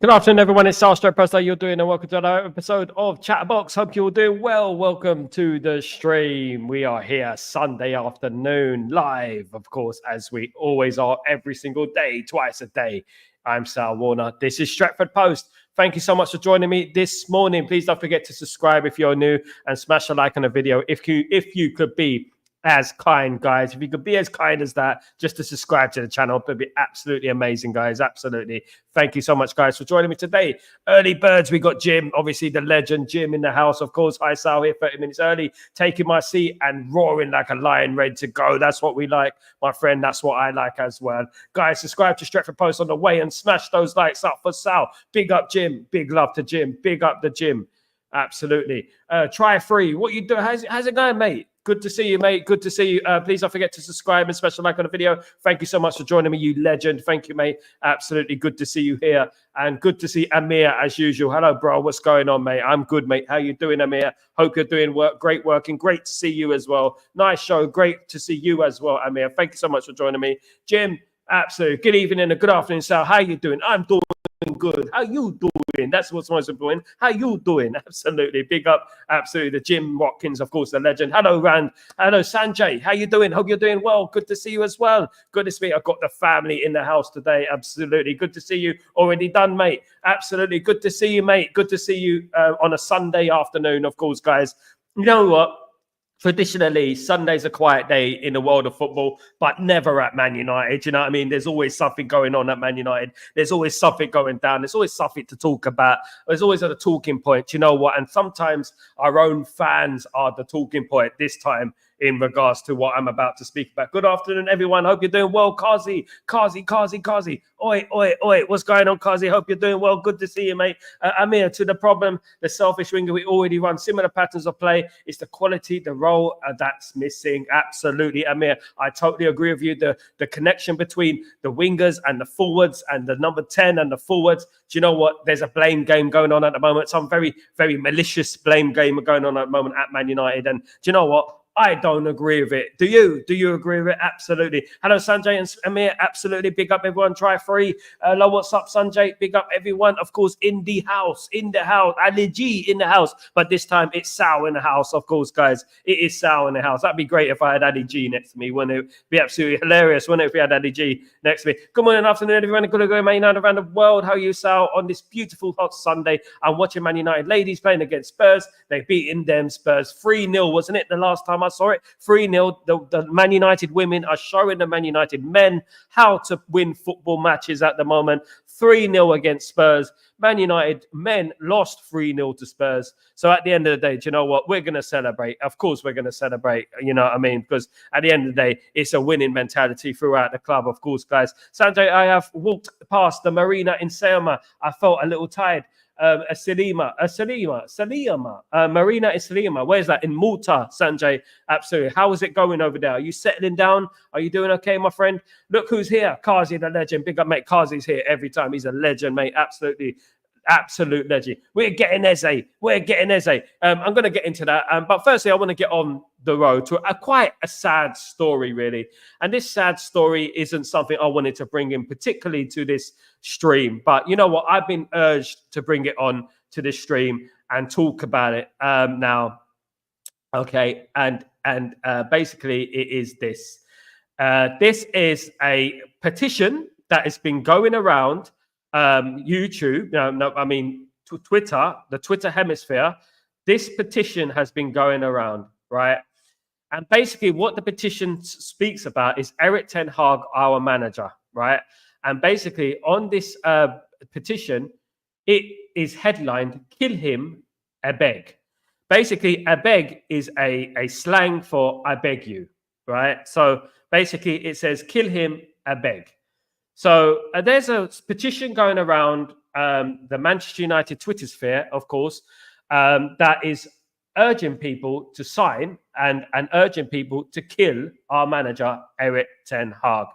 Good afternoon, everyone. It's Sal Warner. How you're doing, and welcome to another episode of Chatterbox. Hope you're all doing well. Welcome to the stream. We are here Sunday afternoon, live, of course, as we always are every single day, twice a day. I'm Sal Warner. This is Stretford Post. Thank you so much for joining me this morning. Please don't forget to subscribe if you're new and smash a like on the video. If you could be as kind, guys, if you could be as kind as that, just to subscribe to the channel, it'd be absolutely amazing, guys. Absolutely. Thank you so much, guys, for joining me today. Early birds, we got Jim, obviously the legend, Jim in the house, of course. Hi, Sal, here 30 minutes early, taking my seat and roaring like a lion, ready to go. That's what we like, my friend. That's what I like as well. Guys, subscribe to Stretford Post on the way and smash those likes up for Sal. Big up, Jim. Big love to Jim. Big up the Jim. Absolutely. Try free. What you doing? How's it going, mate? Good to see you, mate. Good to see you. Please don't forget to subscribe and special like on the video. Thank you so much for joining me, you legend. Thank you, mate. Absolutely good to see you here. And good to see Amir as usual. Hello, bro. What's going on, mate? I'm good, mate. How you doing, Amir? Hope you're doing great work, and great to see you as well. Nice show. Great to see you as well, Amir. Thank you so much for joining me. Jim, absolutely. Good evening and good afternoon, Sal. How you doing? I'm doing good. How you doing? That's what's most important. How you doing? Absolutely. Big up. Absolutely. The Jim Watkins, of course, the legend. Hello, Rand. Hello, Sanjay. How you doing? Hope you're doing well. Good to see you as well. Good to see you. I've got the family in the house today. Absolutely. Good to see you. Already done, mate. Absolutely. Good to see you, mate. Good to see you on a Sunday afternoon, of course, guys. You know what? Traditionally, Sunday's a quiet day in the world of football, but never at Man United. You know what I mean? There's always something going on at Man United. There's always something going down. There's always something to talk about. There's always a talking point. You know what? And sometimes our own fans are the talking point this time in regards to what I'm about to speak about. Good afternoon, everyone. Hope you're doing well. Kazi. Oi, oi, oi. What's going on, Kazi? Hope you're doing well. Good to see you, mate. Amir, to the problem, the selfish winger, we already run similar patterns of play. It's the quality, the role that's missing. Absolutely, Amir. I totally agree with you. The connection between the wingers and the forwards and the number 10 and the forwards. Do you know what? There's a blame game going on at the moment. Some very, very malicious blame game going on at the moment at Man United. And do you know what? I don't agree with it. Do you? Do you agree with it? Absolutely. Hello, Sanjay and Amir. Absolutely. Big up, everyone. Try free. Hello, what's up, Sanjay? Big up, everyone. Of course, in the house. Ali G in the house. But this time, it's Sal in the house, of course, guys. It is Sal in the house. That'd be great if I had Ali G next to me. Wouldn't it be absolutely hilarious, wouldn't it, if we had Ali G next to me? Good morning, afternoon, everyone. Good to go, Man United around the world. How are you, Sal? On this beautiful hot Sunday, I'm watching Man United ladies playing against Spurs. They beating them Spurs 3-0, wasn't it, the last time I saw it? 3-0. The Man United women are showing the Man United men how to win football matches at the moment. 3-0 against Spurs. Man United men lost 3-0 to Spurs. So at the end of the day, do you know what? We're going to celebrate. Of course, we're going to celebrate. You know what I mean? Because at the end of the day, it's a winning mentality throughout the club, of course, guys. Sanjay, I have walked past the marina in Selma. I felt a little tired. Marina in Salima. Where's that? In Malta, Sanjay. Absolutely. How is it going over there? Are you settling down? Are you doing okay, my friend? Look who's here. Kazi, the legend. Big up, mate. Kazi's here every time. He's a legend, mate. Absolutely. Absolute legend. We're getting Eze. I'm going to get into that. But firstly, I want to get on the road to quite a sad story, really. And this sad story isn't something I wanted to bring in particularly to this stream. But you know what? I've been urged to bring it on to this stream and talk about it now. Okay. And basically, it is this. This is a petition that has been going around YouTube, Twitter, the Twitter hemisphere. This petition has been going around, right? And basically what the petition speaks about is Erik ten Hag, our manager, right? And basically on this petition, it is headlined, "Kill him, I beg." Basically, I beg is a slang for I beg you, right? So basically it says, "Kill him, I beg." So there's a petition going around the Manchester United Twitter sphere, of course, that is urging people to sign and urging people to kill our manager, Erik ten Hag.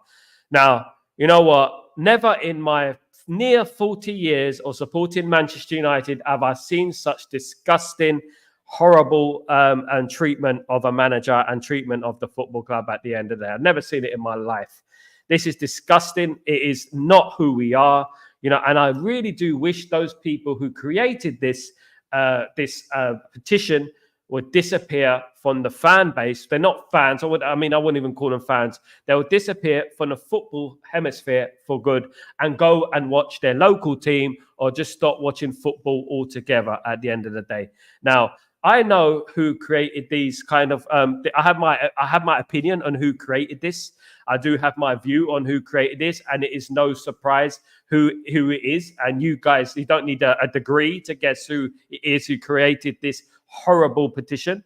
Now, you know what? Never in my near 40 years of supporting Manchester United have I seen such disgusting, horrible and treatment of a manager and treatment of the football club at the end of the day. I've never seen it in my life. This is disgusting. It is not who we are. and I really do wish those people who created this petition would disappear from the fan base. They're not fans. I wouldn't even call them fans. They will disappear from the football hemisphere for good and go and watch their local team, or just stop watching football altogether at the end of the day. Now, I know who created these kind of. I have my opinion on who created this. I do have my view on who created this, and it is no surprise who it is. And you guys, you don't need a degree to guess who it is who created this horrible petition.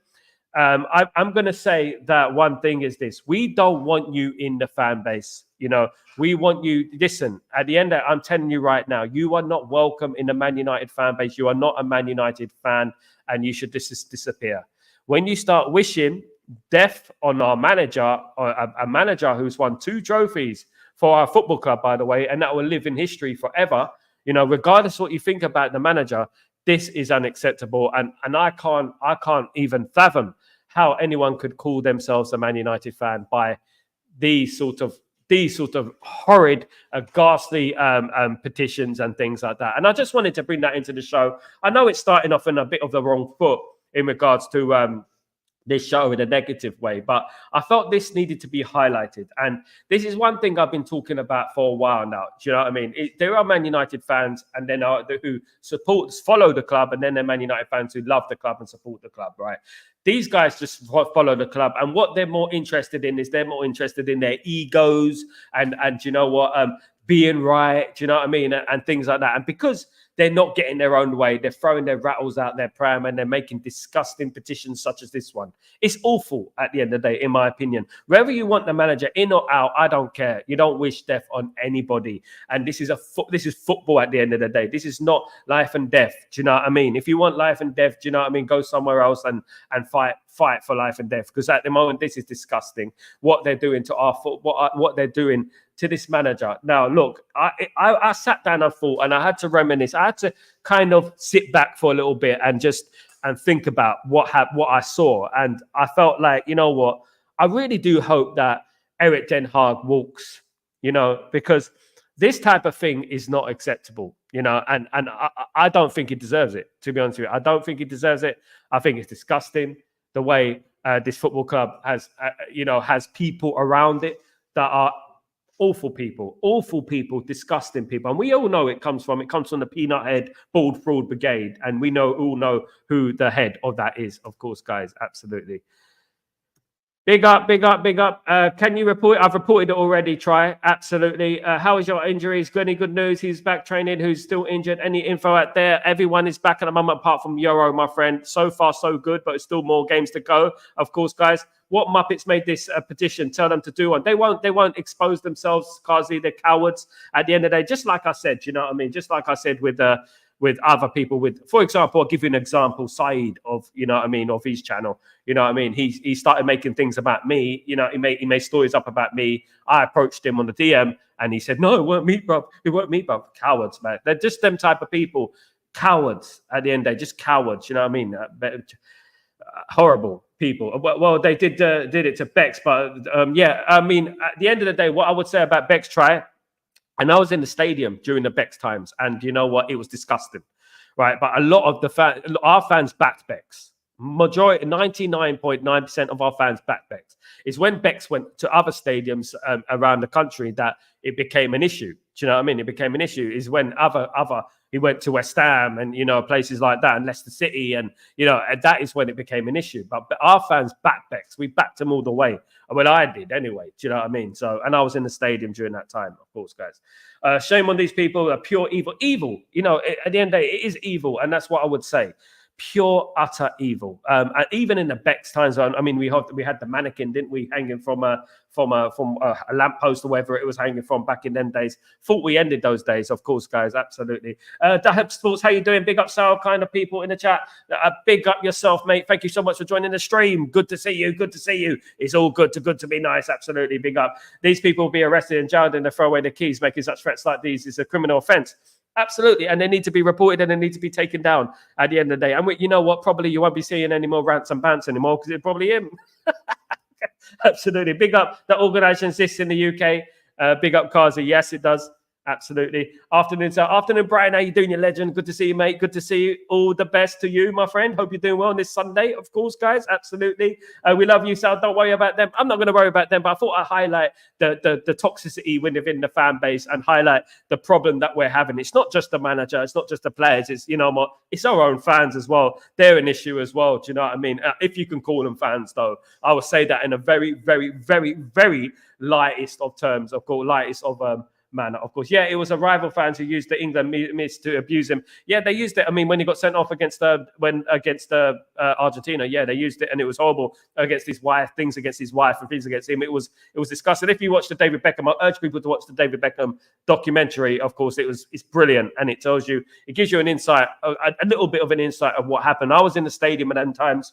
I'm going to say that one thing is this: we don't want you in the fan base. We want you. Listen, at the end, I'm telling you right now, you are not welcome in the Man United fan base. You are not a Man United fan, and you should disappear. When you start wishing death on our manager, or a manager who's won 2 trophies for our football club, by the way, and that will live in history forever, regardless of what you think about the manager, this is unacceptable. And I can't even fathom how anyone could call themselves a Man United fan by these sort of horrid, ghastly petitions and things like that. And I just wanted to bring that into the show. I know it's starting off in a bit of the wrong foot in regards to this show in a negative way, but I felt this needed to be highlighted. And this is one thing I've been talking about for a while now. Do you know what I mean? There are Man United fans, and then who follow the club, and then there are Man United fans who love the club and support the club, right? These guys just follow the club, and what they're more interested in is they're more interested in their egos and you know what, being right, do you know what I mean, and things like that. And because they're not getting their own way, they're throwing their rattles out their pram, and they're making disgusting petitions such as this one. It's awful at the end of the day, in my opinion. Whether you want the manager in or out, I don't care. You don't wish death on anybody. And this is football at the end of the day. This is not life and death. Do you know what I mean? If you want life and death, do you know what I mean? Go somewhere else and fight for life and death. Because at the moment, this is disgusting. What they're doing to our football, what they're doing to this manager. Now, look, I sat down and thought, and I had to reminisce. I had to kind of sit back for a little bit and think about what I saw. And I felt like, you know what, I really do hope that Erik ten Hag walks, because this type of thing is not acceptable, and I don't think he deserves it, to be honest with you. I don't think he deserves it. I think it's disgusting the way this football club has people around it that are awful people, disgusting people. And we all know it comes from the peanut head, bald fraud brigade. And we all know who the head of that is, of course, guys. Absolutely. Big up. Can you report? I've reported it already, Try. Absolutely. How is your injuries? Any good news? He's back training. Who's still injured? Any info out there? Everyone is back at the moment, apart from Euro, my friend. So far, so good, but it's still more games to go. Of course, guys. What Muppets made this petition? Tell them to do one. They won't expose themselves, Kazi. They're cowards. At the end of the day, just like I said, you know what I mean? Just like I said with other people, for example, I'll give you an example, Saeed of his channel. You know what I mean? He started making things about me. He made stories up about me. I approached him on the DM and he said, "No, it weren't me, bro. It weren't me, bro." Cowards, man. They're just them type of people. Cowards at the end of the day, just cowards. You know what I mean? Horrible people. Well, they did it to Bex, but at the end of the day, what I would say about Bex, Try. And I was in the stadium during the Bex times, and you know what? It was disgusting, right? But a lot of our fans backed Bex. Majority, 99.9% of our fans backed Bex. It's when Bex went to other stadiums around the country that it became an issue. Do you know what I mean? It became an issue. Is when he went to West Ham and places like that, and Leicester City, and that is when it became an issue. But our fans backed Bex. We backed him all the way. Well, I did anyway. Do you know what I mean? So, and I was in the stadium during that time, of course, guys. Shame on these people. Pure evil. Evil. At the end of the day, it is evil, and that's what I would say. Pure, utter evil. And even in the Bex times, we had the mannequin, didn't we, hanging from a lamppost or wherever it was hanging from back in them days. Thought we ended those days, of course, guys. Absolutely. Dahab Sports, how you doing? Big up, Sal, kind of people in the chat. Big up yourself, mate. Thank you so much for joining the stream. Good to see you. Good to see you. It's all good to be nice. Absolutely. Big up. These people will be arrested and jailed and they throw away the keys. Making such threats like these is a criminal offence. Absolutely. And they need to be reported and they need to be taken down at the end of the day. And you know what? Probably you won't be seeing any more rants and bants anymore because it's probably him. Absolutely. Big up. The organisation exists in the UK. Big up, Kazi. Yes, it does. Absolutely. Afternoon, sir. Afternoon, Brian. How you doing, you legend? Good to see you, mate. Good to see you. All the best to you, my friend. Hope you're doing well on this Sunday, of course, guys. Absolutely. We love you, Sal. Don't worry about them. I'm not going to worry about them, but I thought I'd highlight the toxicity within the fan base and highlight the problem that we're having. It's not just the manager. It's not just the players. It's, you know what? It's our own fans as well. They're an issue as well. Do you know what I mean? If you can call them fans, though, I would say that in a very, very, very, very lightest of terms, of course, lightest of manner, of course. Yeah, it was a rival fans who used the England miss to abuse him. Yeah, they used it. I mean, when he got sent off against Argentina, yeah, they used it, and it was horrible against his wife, things against his wife, and things against him. It was disgusting. If you watch the David Beckham, I urge people to watch the David Beckham documentary. Of course, it's brilliant, and it gives you an insight, a little bit of an insight of what happened. I was in the stadium at them times.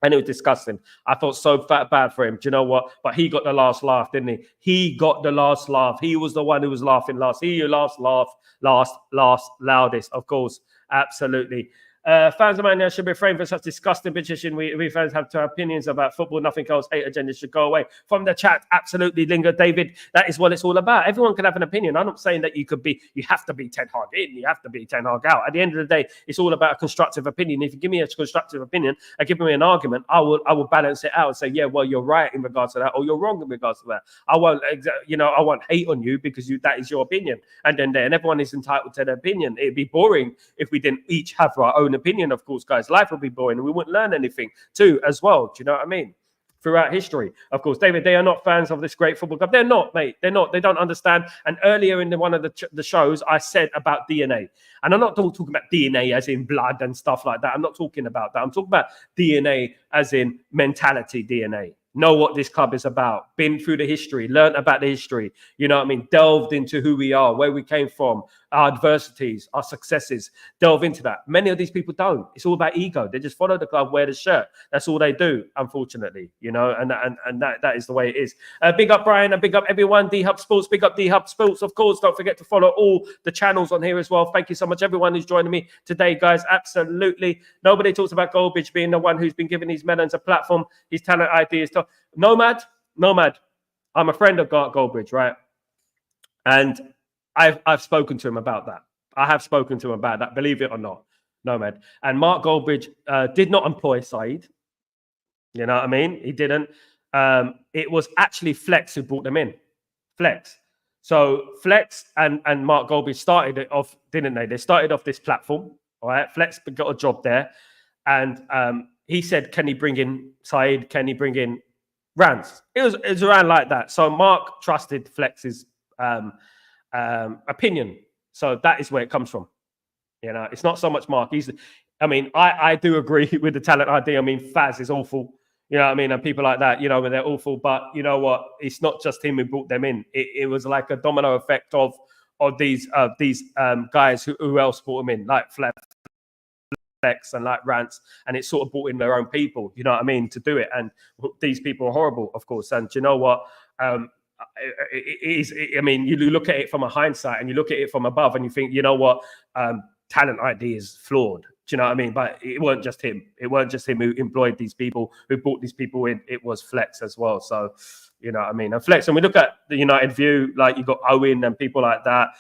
And it was disgusting. I felt so bad for him. Do you know what? But he got the last laugh, didn't he? He got the last laugh. He was the one who was laughing last. He who last loudest, of course. Absolutely. Fans of Man should be framed for such disgusting petition. We fans have our opinions about football. Nothing else. Hate agenda should go away. From the chat, absolutely, Linger, David. That is what it's all about. Everyone can have an opinion. I'm not saying that you have to be Ten Hag in. You have to be Ten Hag out. At the end of the day, it's all about a constructive opinion. If you give me a constructive opinion and give me an argument, I will balance it out and say, yeah, well, you're right in regards to that, or you're wrong in regards to that. I won't hate on you because that is your opinion. And then everyone is entitled to their opinion. It'd be boring if we didn't each have our own opinion, of course, guys. Life would be boring and we wouldn't learn anything too as well. Do you know what I mean? Throughout history, of course, David, they are not fans of this great football club. They're not, mate. They're not. They don't understand. And earlier in one of the shows, I said about DNA. And I'm not talking about DNA as in blood and stuff like that. I'm not talking about that. I'm talking about DNA as in mentality DNA. Know what this club is about, been through the history, learned about the history, you know what I mean, delved into who we are, where we came from, our adversities, our successes, delve into that. Many of these people don't. It's all about ego. They just follow the club, wear the shirt. That's all they do, unfortunately, you know, and that is the way it is. Big up Brian and big up everyone, D-Hub Sports, big up D-Hub Sports, of course. Don't forget to follow all the channels on here as well. Thank you so much, everyone who's joining me today, guys. Absolutely. Nobody talks about Goldbridge being the one who's been giving these melons a platform, his talent ideas. Nomad, I'm a friend of Goldbridge, right? And I've spoken to him about that. I have spoken to him about that, believe it or not, Nomad. And Mark Goldbridge did not employ Saeed. You know what I mean? He didn't. It was actually Flex who brought them in. Flex. So Flex and Mark Goldbridge started it off, didn't they? They started off this platform, all right? Flex got a job there. And he said, can he bring in Saeed? Can he bring in Rance? It was around like that. So Mark trusted Flex's opinion. So that is where it comes from. You know, it's not so much Mark. I do agree with the talent idea. I mean, Faz is awful. You know what I mean? And people like that, you know, they're awful. But you know what? It's not just him who brought them in. It was like a domino effect of these guys who else brought them in, like Flex and like Rants, and it sort of brought in their own people, you know what I mean, to do it. And these people are horrible, of course. And you know what? You look at it from a hindsight and you look at it from above and you think, you know what? Talent ID is flawed. Do you know what I mean? But it weren't just him. It weren't just him who employed these people, who brought these people in. It was Flex as well. So, you know what I mean? And Flex, and we look at the United view, like you got Owen and people like that.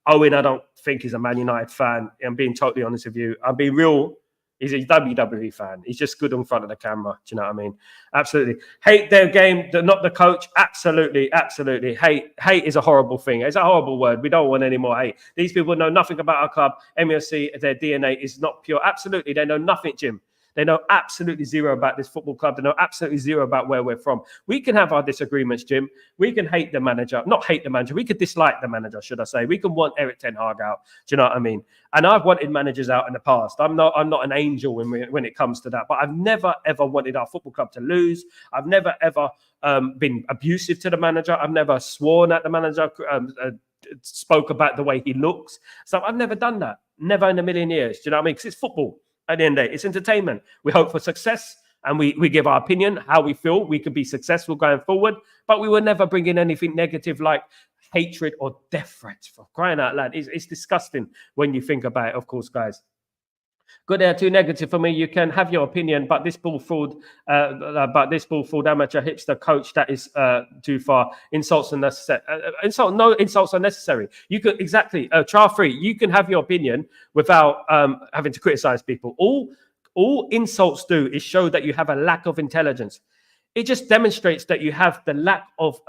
Owen, I don't think he's a Man United fan. I'm being totally honest with you. I'm being real. He's a WWE fan. He's just good in front of the camera. Do you know what I mean? Absolutely. Hate their game, not the coach. Absolutely, absolutely. Hate is a horrible thing. It's a horrible word. We don't want any more hate. These people know nothing about our club. MLC, their DNA is not pure. Absolutely. They know nothing, Jim. They know absolutely zero about this football club. They know absolutely zero about where we're from. We can have our disagreements, Jim. We can hate the manager. Not hate the manager. We could dislike the manager, should I say. We can want Erik Ten Hag out. Do you know what I mean? And I've wanted managers out in the past. I'm not an angel when it comes to that. But I've never, ever wanted our football club to lose. I've never, ever been abusive to the manager. I've never sworn at the manager, spoke about the way he looks. So I've never done that. Never in a million years. Do you know what I mean? Because it's football. At the end of the day, it's entertainment. We hope for success and we give our opinion, how we feel we could be successful going forward. But we will never bring in anything negative like hatred or death threats, for crying out loud. It's disgusting when you think about it, of course, guys. Good there, too negative for me. You can have your opinion, but this bull-fooled amateur hipster coach, that is too far. Insults are necessary. No insults are necessary. You could trial free. You can have your opinion without having to criticize people. All insults do is show that you have a lack of intelligence. It just demonstrates that you have the lack of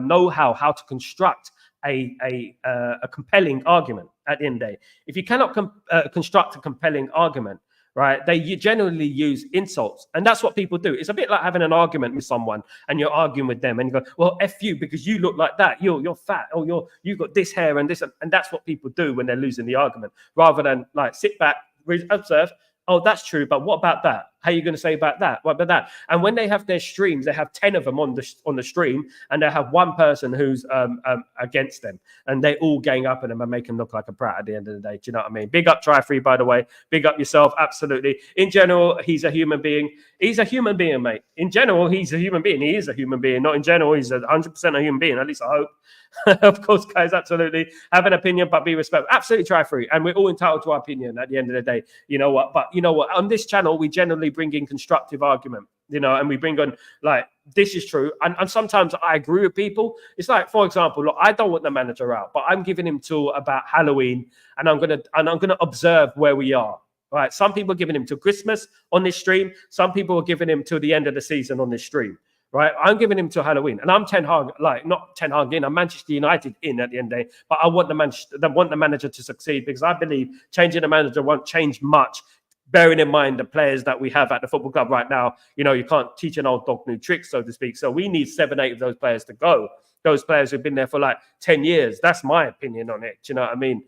know-how how to construct a compelling argument at the end of the day. If you cannot construct a compelling argument, right, you generally use insults. And that's what people do. It's a bit like having an argument with someone and you're arguing with them and you go, well, F you because you look like that. You're fat, or you've got this hair and this. And that's what people do when they're losing the argument, rather than like sit back, observe. Oh, that's true, but what about that? How are you going to say about that? What about that? And when they have their streams, they have 10 of them on the stream, and they have one person who's against them, and they all gang up on them and make him look like a brat at the end of the day. Do you know what I mean? Big up Try Free, by the way. Big up yourself, absolutely. In general, he's a human being. He's a human being, mate. In general, he's a human being. He is a human being. Not in general, he's 100% a human being. At least I hope. Of course, guys, absolutely. Have an opinion, but be respectful. Absolutely Try Free. And we're all entitled to our opinion at the end of the day. You know what? But you know what? On this channel, we generally bring in constructive argument, you know, and we bring on like, this is true. And sometimes I agree with people. It's like, for example, look, I don't want the manager out, but I'm giving him till about Halloween, and I'm gonna observe where we are. Right. Some people are giving him till Christmas on this stream. Some people are giving him till the end of the season on this stream. Right, I'm giving him to Halloween, and I'm Ten Hag, like not Ten Hag in. I'm Manchester United in at the end of the day, but I want the manager to succeed, because I believe changing the manager won't change much. Bearing in mind the players that we have at the football club right now, you know, you can't teach an old dog new tricks, so to speak. So we need 7-8 of those players to go. Those players who've been there for like 10 years. That's my opinion on it. Do you know what I mean?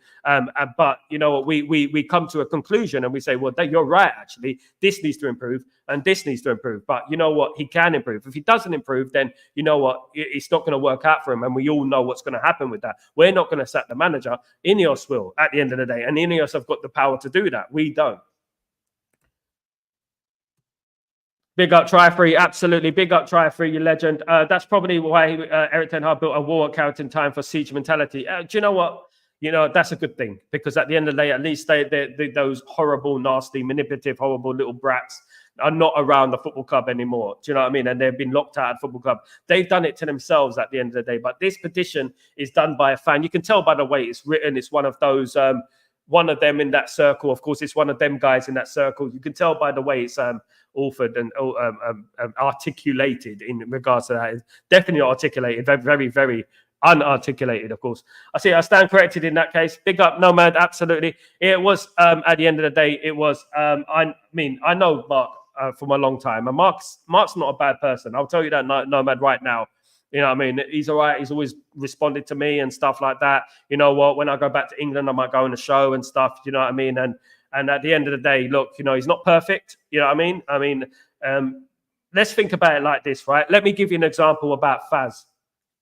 But you know, we come to a conclusion and we say, well, you're right. Actually, this needs to improve and this needs to improve. But you know what? He can improve. If he doesn't improve, then you know what? It's not going to work out for him. And we all know what's going to happen with that. We're not going to sack the manager. Ineos will at the end of the day, and Ineos have got the power to do that. We don't. Big up Try Free, absolutely. Big up Try Free, you legend. That's probably why Eric Ten Hag built a wall account in time for siege mentality. Do you know what? You know, that's a good thing, because at the end of the day, at least those horrible, nasty, manipulative, horrible little brats are not around the football club anymore. Do you know what I mean? And they've been locked out of football club. They've done it to themselves at the end of the day. But this petition is done by a fan. You can tell by the way it's written. It's one of those... one of them in that circle, of course, it's one of them guys in that circle. You can tell by the way it's authored and articulated in regards to that. It's definitely articulated, very, very, very unarticulated, of course. I see. I stand corrected in that case. Big up, Nomad. Absolutely. It was at the end of the day. It was. I mean, I know Mark from a long time, and Mark's not a bad person. I'll tell you that, Nomad, right now. You know what I mean? He's all right. He's always responded to me and stuff like that. You know what? When I go back to England, I might go on a show and stuff. You know what I mean? And at the end of the day, look, you know, he's not perfect. You know what I mean? Let's think about it like this, right? Let me give you an example about Faz.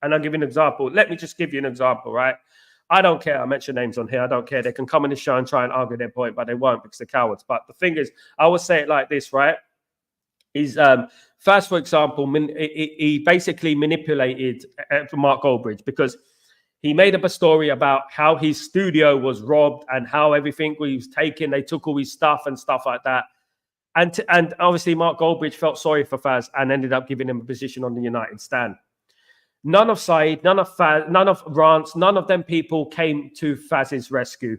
And I'll give you an example. Let me just give you an example, right? I don't care. I mention names on here. I don't care. They can come on the show and try and argue their point, but they won't, because they're cowards. But the thing is, I would say it like this, right? Is Faz, for example, he basically manipulated Mark Goldbridge, because he made up a story about how his studio was robbed and how everything was taken. They took all his stuff and stuff like that. And obviously, Mark Goldbridge felt sorry for Faz and ended up giving him a position on the United stand. None of Said, none of Faz, none of Rance, none of them people came to Faz's rescue,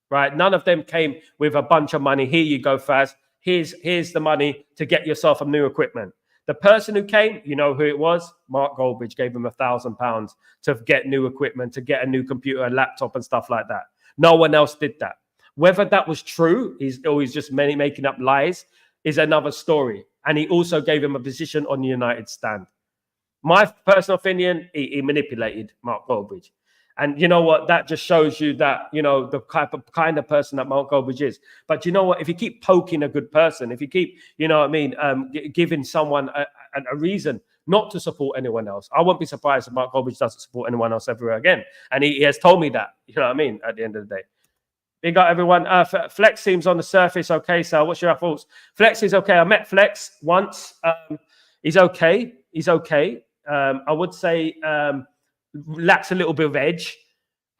right? None of them came with a bunch of money. Here you go, Faz. Here's the money to get yourself some new equipment. The person who came, you know who it was? Mark Goldbridge gave him £1,000 to get new equipment, to get a new computer, a laptop and stuff like that. No one else did that. Whether that was true, he's just making up lies, is another story. And he also gave him a position on the United stand. My personal opinion, he manipulated Mark Goldbridge. And you know what? That just shows you that, you know, the kind of person that Mark Goldbridge is. But you know what? If you keep poking a good person, if you keep, you know what I mean, giving someone a reason not to support anyone else, I won't be surprised if Mark Goldbridge doesn't support anyone else ever again. And he has told me that, you know what I mean, at the end of the day. Big up, everyone. Flex seems on the surface okay, Sal. What's your thoughts? Flex is okay. I met Flex once. He's okay. He's okay. I would say lacks a little bit of edge.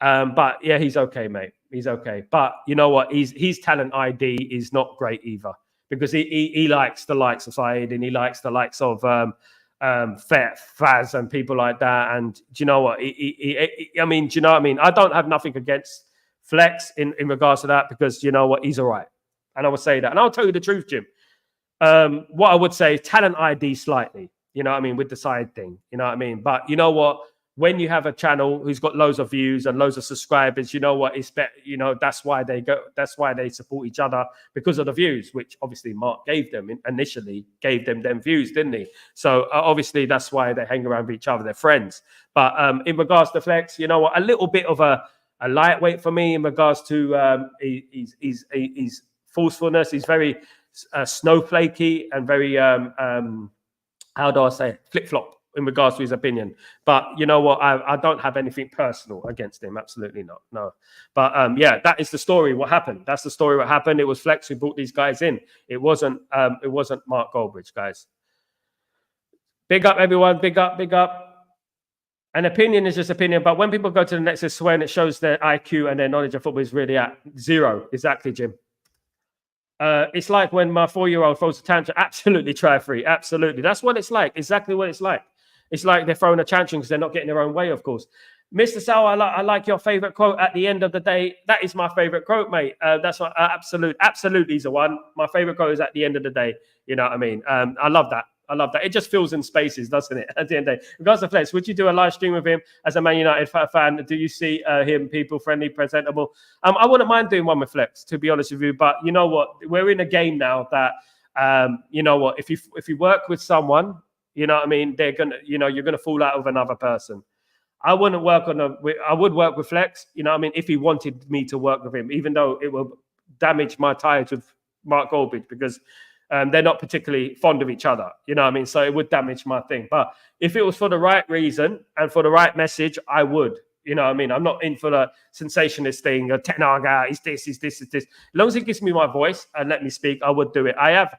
But yeah, he's okay, mate. He's okay. But you know what? His talent ID is not great either, because he likes the likes of Saeed, and he likes the likes of Faz and people like that. And do you know what? I mean, do you know what I mean? I don't have nothing against Flex in regards to that, because you know what? He's all right. And I would say that. And I'll tell you the truth, Jim. What I would say, talent ID slightly, you know what I mean, with the side thing, you know what I mean? But you know what? When you have a channel who's got loads of views and loads of subscribers, you know what? It's better, you know, that's why they support each other, because of the views, which obviously Mark gave them initially, gave them views, didn't he? So obviously that's why they hang around with each other, they're friends. But in regards to Flex, you know what? A little bit of a lightweight for me in regards to his forcefulness. He's very snowflakey and very how do I say, flip-flop in regards to his opinion. But you know what, I don't have anything personal against him, absolutely not, no. But yeah, that is the story, what happened. That's the story, what happened. It was Flex who brought these guys in. It wasn't Mark Goldbridge, guys. Big up, everyone. Big up. An opinion is just opinion, but when people go to the next swear, and it shows their IQ and their knowledge of football is really at zero. Exactly, Jim. It's like when my 4-year-old throws a tantrum. Absolutely, try free. Absolutely. That's what it's like. Exactly what it's like. It's like they're throwing a tantrum because they're not getting their own way, of course. Mr. Sal, I like your favorite quote. At the end of the day, that is my favorite quote, mate. That's what absolutely is the one. My favorite quote is at the end of the day. You know what I mean? I love that. It just fills in spaces, doesn't it? At the end of the day. Regards to Flex, would you do a live stream with him as a Man United fan? Do you see him people friendly, presentable? I wouldn't mind doing one with Flex, to be honest with you. But you know what? We're in a game now that you know what? If you work with someone, you know what I mean, you're gonna fall out with another person. I wouldn't work I would work with Flex, you know what I mean, if he wanted me to work with him, even though it will damage my ties with Mark Goldbridge, because they're not particularly fond of each other, you know what I mean? So it would damage my thing. But if it was for the right reason and for the right message, I would, you know what I mean? I'm not in for the sensationalist thing, a Tenaga, is this. As long as it gives me my voice and let me speak, I would do it. I have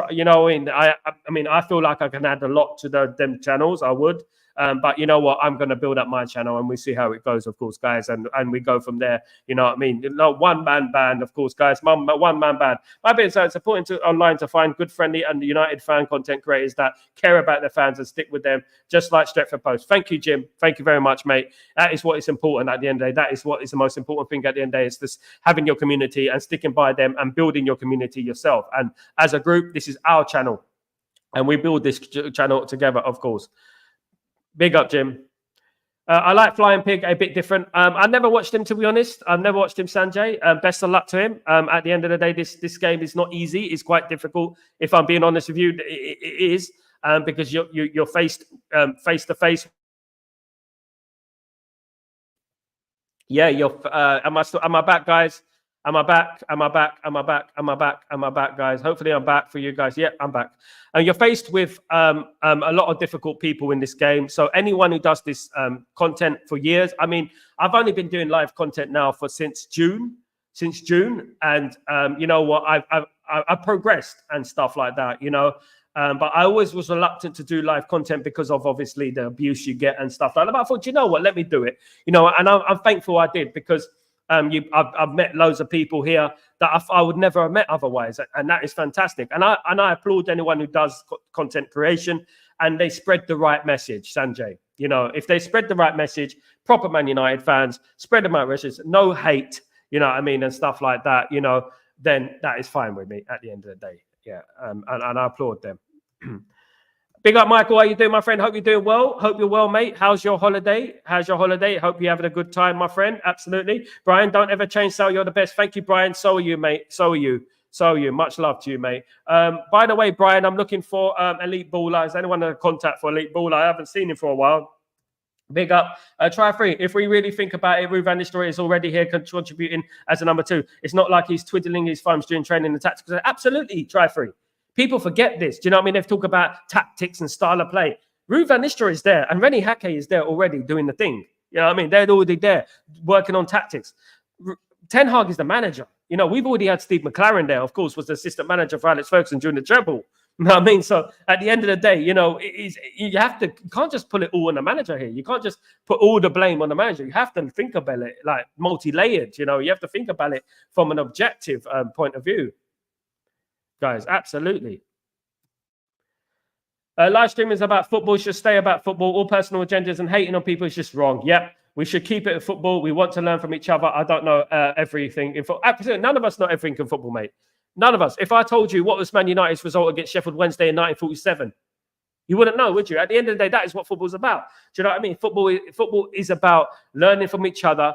you know, I mean, I feel like I can add a lot to them channels. I would. But you know what? I'm going to build up my channel and we see how it goes, of course, guys. And we go from there. You know what I mean? No, one-man band, of course, guys. One-man band. My being said, it's important online to find good, friendly and United fan content creators that care about their fans and stick with them, just like Stretford Post. Thank you, Jim. Thank you very much, mate. That is what is important at the end of the day. That is what is the most important thing at the end of the day, is this having your community and sticking by them and building your community yourself. And as a group, this is our channel. And we build this channel together, of course. Big up, Jim. I like Flying Pig, a bit different. I never watched him, to be honest. I've never watched him, Sanjay. Best of luck to him. At the end of the day, this game is not easy. It's quite difficult. If I'm being honest with you, it is, because you're faced face to face. Yeah, am I back, guys? Am I back, guys? Hopefully I'm back for you guys. Yeah, I'm back. And you're faced with a lot of difficult people in this game. So anyone who does this content for years, I mean, I've only been doing live content now since June. And you know what? I've progressed and stuff like that, you know. But I always was reluctant to do live content because of obviously the abuse you get and stuff like that. But I thought, you know what? Let me do it. You know, and I'm thankful I did, because I've met loads of people here that I would never have met otherwise, and that is fantastic. And I applaud anyone who does content creation and they spread the right message, Sanjay. You know, if they spread the right message, proper Man United fans, spread the right message, no hate, you know what I mean, and stuff like that, you know, then that is fine with me at the end of the day. Yeah, and I applaud them. Big up, Michael. How you doing, my friend? Hope you're doing well. Hope you're well, mate. How's your holiday? Hope you're having a good time, my friend. Absolutely. Brian, don't ever change, Sal. You're the best. Thank you, Brian. So are you, mate. So are you. Much love to you, mate. By the way, Brian, I'm looking for Elite Baller. Is anyone in contact for Elite Baller? I haven't seen him for a while. Big up. Try free. If we really think about it, Ruud van Nistelrooy is already here contributing as a number 2. It's not like he's twiddling his thumbs during training and tactics. Absolutely, try free. People forget this. Do you know what I mean? They've talked about tactics and style of play. Ruud van Nistelrooy is there, and Rennie Hake is there already doing the thing. You know what I mean? They're already there working on tactics. Ten Hag is the manager. You know, we've already had Steve McLaren there, of course, was the assistant manager for Alex Ferguson during the treble. You know what I mean? So at the end of the day, you can't just put it all on the manager here. You can't just put all the blame on the manager. You have to think about it like multi-layered. You have to think about it from an objective point of view, guys. Absolutely. Live streaming is about football. Should stay about football. All personal agendas and hating on people is just wrong. Yep. We should keep it at football. We want to learn from each other. I don't know everything. Absolutely, none of us know everything in football, mate. None of us. If I told you what was Man United's result against Sheffield Wednesday in 1947, you wouldn't know, would you? At the end of the day, that is what football's about. Do you know what I mean? Football is about learning from each other,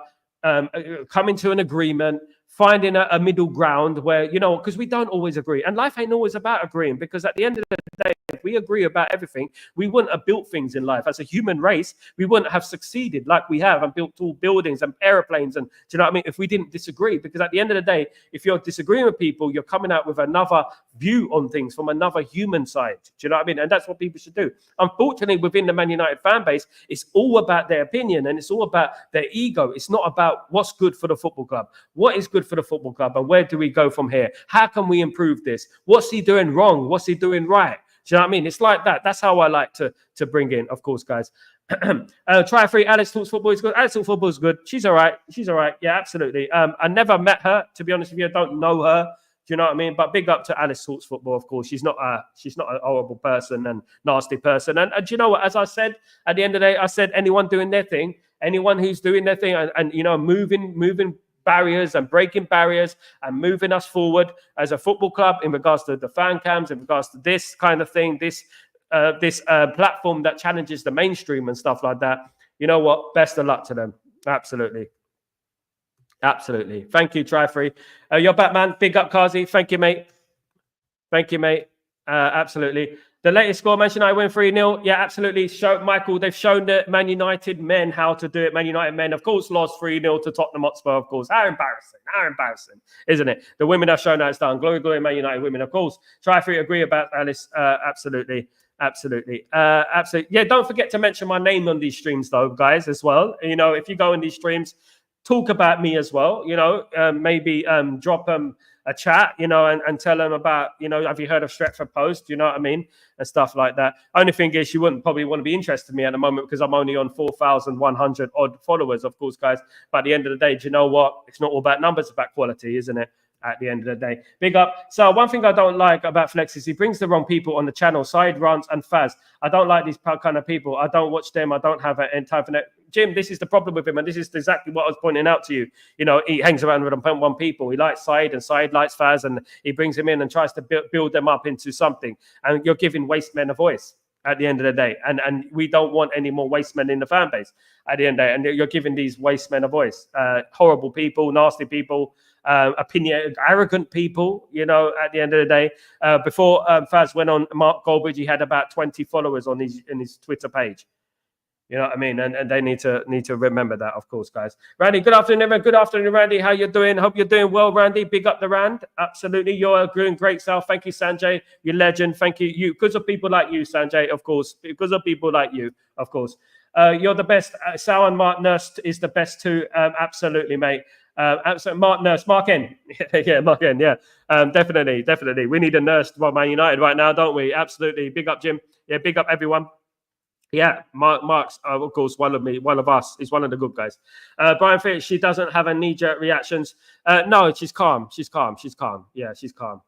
coming to an agreement, finding a middle ground where, because we don't always agree. And life ain't always about agreeing, because at the end of the day, if we agree about everything, we wouldn't have built things in life. As a human race, we wouldn't have succeeded like we have and built tall buildings and airplanes. And do you know what I mean? If we didn't disagree, because at the end of the day, if you're disagreeing with people, you're coming out with another view on things from another human side. Do you know what I mean? And that's what people should do. Unfortunately, within the Man United fan base, it's all about their opinion and it's all about their ego. It's not about what's good for the football club. What is good for the football club and where do we go from here? How can we improve this? What's he doing wrong? What's he doing right? Do you know what I mean? It's like that. That's how I like to bring in, of course, guys. Try free. Alex talks football is good. Alex talks football is good. She's all right. She's all right. Yeah, absolutely. I never met her, to be honest with you. I don't know her. Do you know what I mean? But big up to Alice Talks Football, of course. She's not a horrible person and nasty person. And do you know what? As I said, at the end of the day, I said anyone doing their thing, anyone who's doing their thing and moving barriers and breaking barriers and moving us forward as a football club in regards to the fan cams, in regards to this kind of thing, this platform that challenges the mainstream and stuff like that. You know what? Best of luck to them. Absolutely. Absolutely. Thank you, Try-Free. You're Batman. Big up, Kazi. Thank you, mate. Thank you, mate. Absolutely. The latest score, Manchester United win 3-0. Yeah, absolutely. Michael, they've shown the Man United men how to do it. Man United men, of course, lost 3-0 to Tottenham Hotspur, of course. How embarrassing, isn't it? The women have shown how it's done. Glory, glory, Man United women, of course. Try-Free, agree about Alice. Absolutely. Yeah, don't forget to mention my name on these streams, though, guys, as well. If you go in these streams, talk about me as well. Maybe drop a chat, and tell them about, have you heard of Stretford Post? You know what I mean? And stuff like that. Only thing is, you wouldn't probably want to be interested in me at the moment because I'm only on 4,100 odd followers, of course, guys. But at the end of the day, do you know what? It's not all about numbers, it's about quality, isn't it? At the end of the day. Big up. So one thing I don't like about Flex is he brings the wrong people on the channel, Side Runs and Faz. I don't like these kind of people. I don't watch them. I don't have any time for that. Jim, this is the problem with him, and this is exactly what I was pointing out to you. He hangs around with one people. He likes Side, and Side likes Faz, and he brings him in and tries to build them up into something. And you're giving waste men a voice at the end of the day. And we don't want any more waste men in the fan base at the end of the day. And you're giving these waste men a voice. Horrible people, nasty people, arrogant people, at the end of the day. Before Faz went on Mark Goldbridge, he had about 20 followers on his Twitter page. You know what I mean? And they need to remember that, of course, guys. Randy, good afternoon, everyone. Good afternoon, Randy. How you doing? Hope you're doing well, Randy. Big up the Rand. Absolutely. You're doing great, Sal. Thank you, Sanjay. You're legend. Thank you. Because of people like you, Sanjay, of course. Because of people like you, of course. You're the best. Sal and Mark Nurse is the best too. Absolutely, mate. Absolutely. Mark Nurse. Mark N. Yeah, Mark N. Yeah. Definitely. We need a nurse for Man United right now, don't we? Absolutely. Big up, Jim. Yeah, big up everyone. Yeah, Mark's, of course, one of us. He's one of the good guys. Brian Fitch, she doesn't have a knee-jerk reactions. No, she's calm. Yeah, she's calm.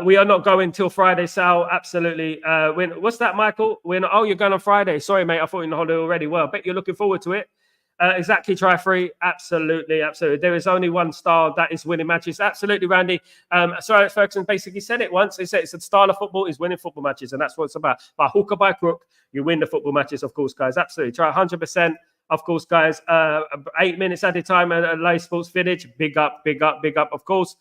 We are not going till Friday, Sal. Absolutely. What's that, Michael? You're going on Friday. Sorry, mate. I thought you were on holiday already. Well, I bet you're looking forward to it. Exactly, Try-Free. Absolutely. There is only one style that is winning matches. Absolutely, Randy. Sir Alex Ferguson basically said it once. He said it's the style of football is winning football matches, and that's what it's about. By hook or by crook, you win the football matches, of course, guys. Absolutely. Try 100%. Of course, guys. 8 minutes at a time at Live Sports Village. Big up, of course.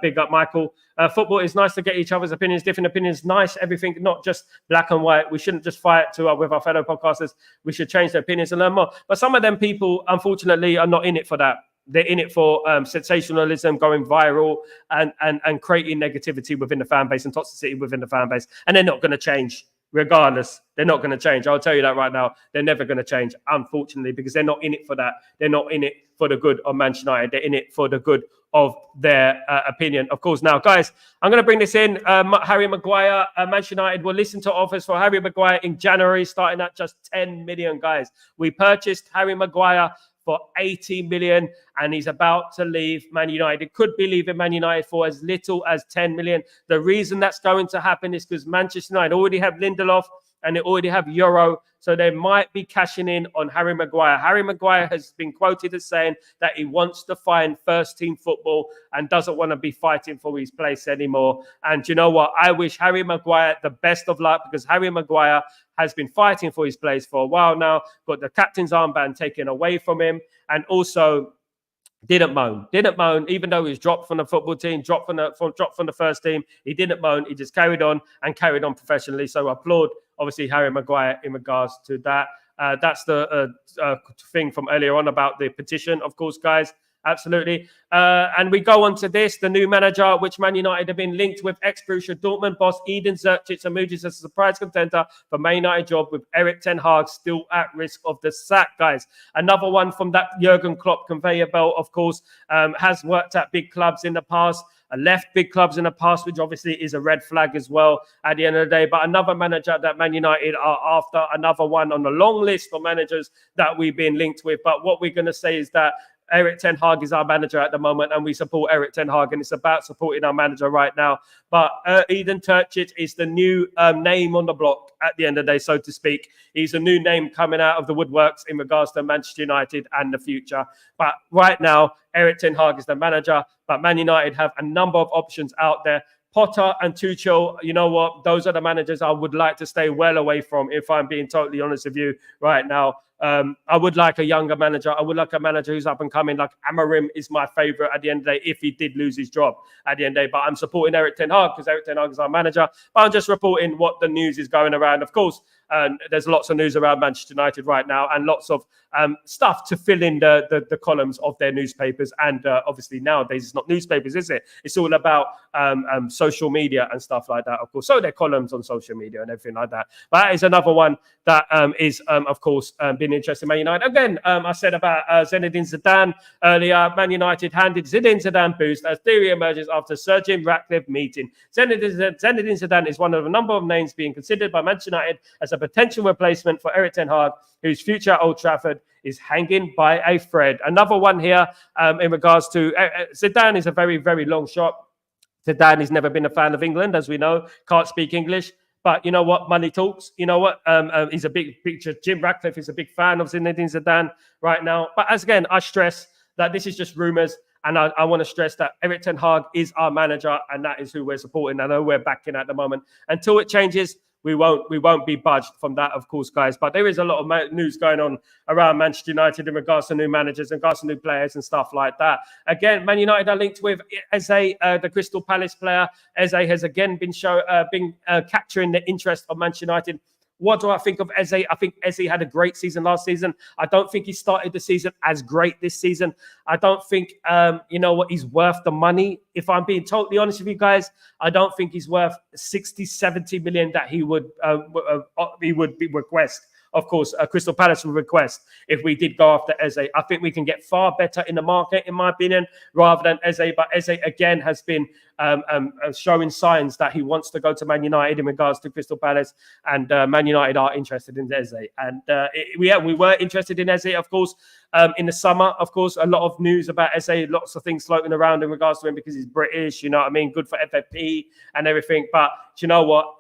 Big up, Michael. Football is nice to get each other's opinions, different opinions. Nice, everything, not just black and white. We shouldn't just fight with our fellow podcasters. We should change their opinions and learn more. But some of them people, unfortunately, are not in it for that. They're in it for sensationalism, going viral, and creating negativity within the fan base and toxicity within the fan base. And they're not going to change regardless, they're not going to change. I'll tell you that right now. They're never going to change, unfortunately, because they're not in it for that. They're not in it for the good of Manchester United. They're in it for the good of their opinion. Of course, now, guys, I'm going to bring this in. Harry Maguire, Manchester United will listen to offers for Harry Maguire in January, starting at just 10 million, guys. We purchased Harry Maguire for 80 million, and he's about to leave Man United. Could be leaving Man United for as little as 10 million. The reason that's going to happen is because Manchester United already have Lindelof and they already have Euro, so they might be cashing in on Harry Maguire. Harry Maguire has been quoted as saying that he wants to find first-team football and doesn't want to be fighting for his place anymore. And you know what? I wish Harry Maguire the best of luck, because Harry Maguire has been fighting for his place for a while now, got the captain's armband taken away from him, and also didn't moan, even though he was dropped from the football team, dropped from the first team. He didn't moan. He just carried on professionally. So I applaud, obviously, Harry Maguire in regards to that. That's the thing from earlier on about the petition, of course, guys. Absolutely. And we go on to this, the new manager, which Man United have been linked with ex-Borussia Dortmund boss Edin Zercic emerges as a surprise contender for Man United job, with Erik ten Hag still at risk of the sack, guys. Another one from that Jurgen Klopp conveyor belt, of course, has worked at big clubs in the past, left big clubs in the past, which obviously is a red flag as well at the end of the day. But another manager that Man United are after, another one on the long list of managers that we've been linked with. But what we're going to say is that Erik ten Hag is our manager at the moment, and we support Erik ten Hag, and it's about supporting our manager right now. But Edin Zercic is the new name on the block at the end of the day, so to speak. He's a new name coming out of the woodworks in regards to Manchester United and the future. But right now, Erik ten Hag is the manager, but Man United have a number of options out there. Potter and Tuchel, you know what? Those are the managers I would like to stay well away from, if I'm being totally honest with you right now. I would like a younger manager. I would like a manager who's up and coming. Like Amorim is my favorite at the end of the day, if he did lose his job at the end of the day. But I'm supporting Erik ten Hag because Erik ten Hag is our manager. But I'm just reporting what the news is going around. Of course, there's lots of news around Manchester United right now, and lots of stuff to fill in the columns of their newspapers. And obviously nowadays it's not newspapers, is it? It's all about social media and stuff like that, of course. So their columns on social media and everything like that. But that is another one that is, of course, been interesting in Man United. Again, I said about Zinedine Zidane earlier. Man United handed Zinedine Zidane boost as theory emerges after Sir Jim Ratcliffe meeting. Zinedine Zidane is one of a number of names being considered by Manchester United as a potential replacement for Erik ten Hag, whose future at Old Trafford is hanging by a thread. Another one here in regards to Zidane is a very, very long shot. Zidane has never been a fan of England, as we know, can't speak English. But you know what? Money talks. You know what? He's a big picture. Jim Ratcliffe is a big fan of Zinedine Zidane right now. But as again, I stress that this is just rumours. And I want to stress that Erik ten Hag is our manager, and that is who we're supporting and who we're backing at the moment. Until it changes, we won't be budged from that, of course, guys. But there is a lot of news going on around Manchester United in regards to new managers, in regards to new players and stuff like that. Again, Man United are linked with Eze, the Crystal Palace player. Eze has again been capturing the interest of Manchester United. What do I think of Eze? I think Eze had a great season last season. I don't think he started the season as great this season. I don't think, you know what, he's worth the money. If I'm being totally honest with you guys, I don't think he's worth 60, 70 million that he would request. Of course, Crystal Palace would request if we did go after Eze. I think we can get far better in the market, in my opinion, rather than Eze. But Eze, again, has been showing signs that he wants to go to Man United in regards to Crystal Palace. And Man United are interested in Eze. And we were interested in Eze, of course, in the summer. Of course, a lot of news about Eze, lots of things floating around in regards to him because he's British, you know what I mean? Good for FFP and everything. But do you know what?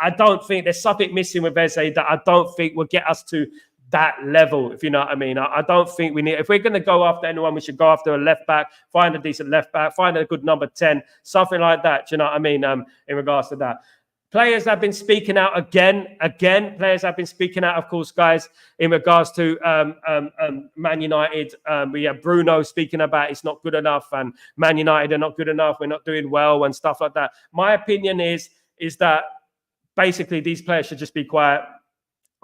I don't think there's something missing with Eze that I don't think will get us to that level, if you know what I mean. I don't think we need, if we're going to go after anyone, we should go after a left back, find a decent left back, find a good number 10, something like that. Do you know what I mean? In regards to that. Players have been speaking out again. Players have been speaking out, of course, guys, in regards to Man United. We have Bruno speaking about it's not good enough and Man United are not good enough. We're not doing well and stuff like that. My opinion is that basically these players should just be quiet.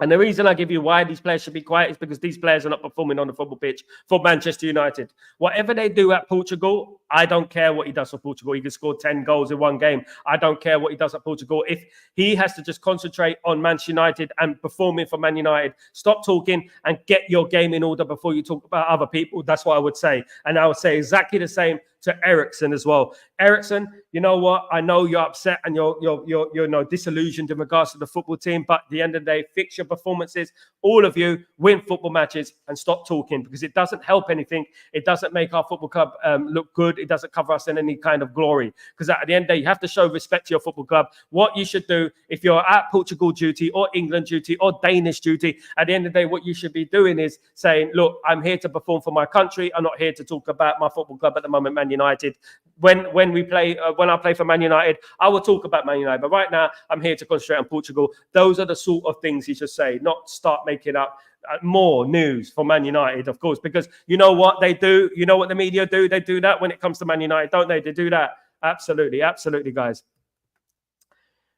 And the reason I give you why these players should be quiet is because these players are not performing on the football pitch for Manchester United. Whatever they do at Portugal, I don't care what he does for Portugal. He can score 10 goals in one game. I don't care what he does at Portugal. If he has to just concentrate on Manchester United and performing for Man United, stop talking and get your game in order before you talk about other people. That's what I would say. And I would say exactly the same to Eriksen as well. Eriksen, you know what? I know you're upset and you're disillusioned in regards to the football team, but at the end of the day, fix your performances. All of you win football matches and stop talking, because it doesn't help anything. It doesn't make our football club look good. It doesn't cover us in any kind of glory, because at the end of the day, you have to show respect to your football club. What you should do if you're at Portugal duty or England duty or Danish duty, at the end of the day, what you should be doing is saying, look, I'm here to perform for my country. I'm not here to talk about my football club at the moment, Man United. When I play for Man United, I will talk about Man United. But right now, I'm here to concentrate on Portugal. Those are the sort of things you should say, not start making up more news for Man United, of course, because you know what they do. You know what the media do. They do that when it comes to Man United, don't they? They do that. Absolutely, absolutely, guys.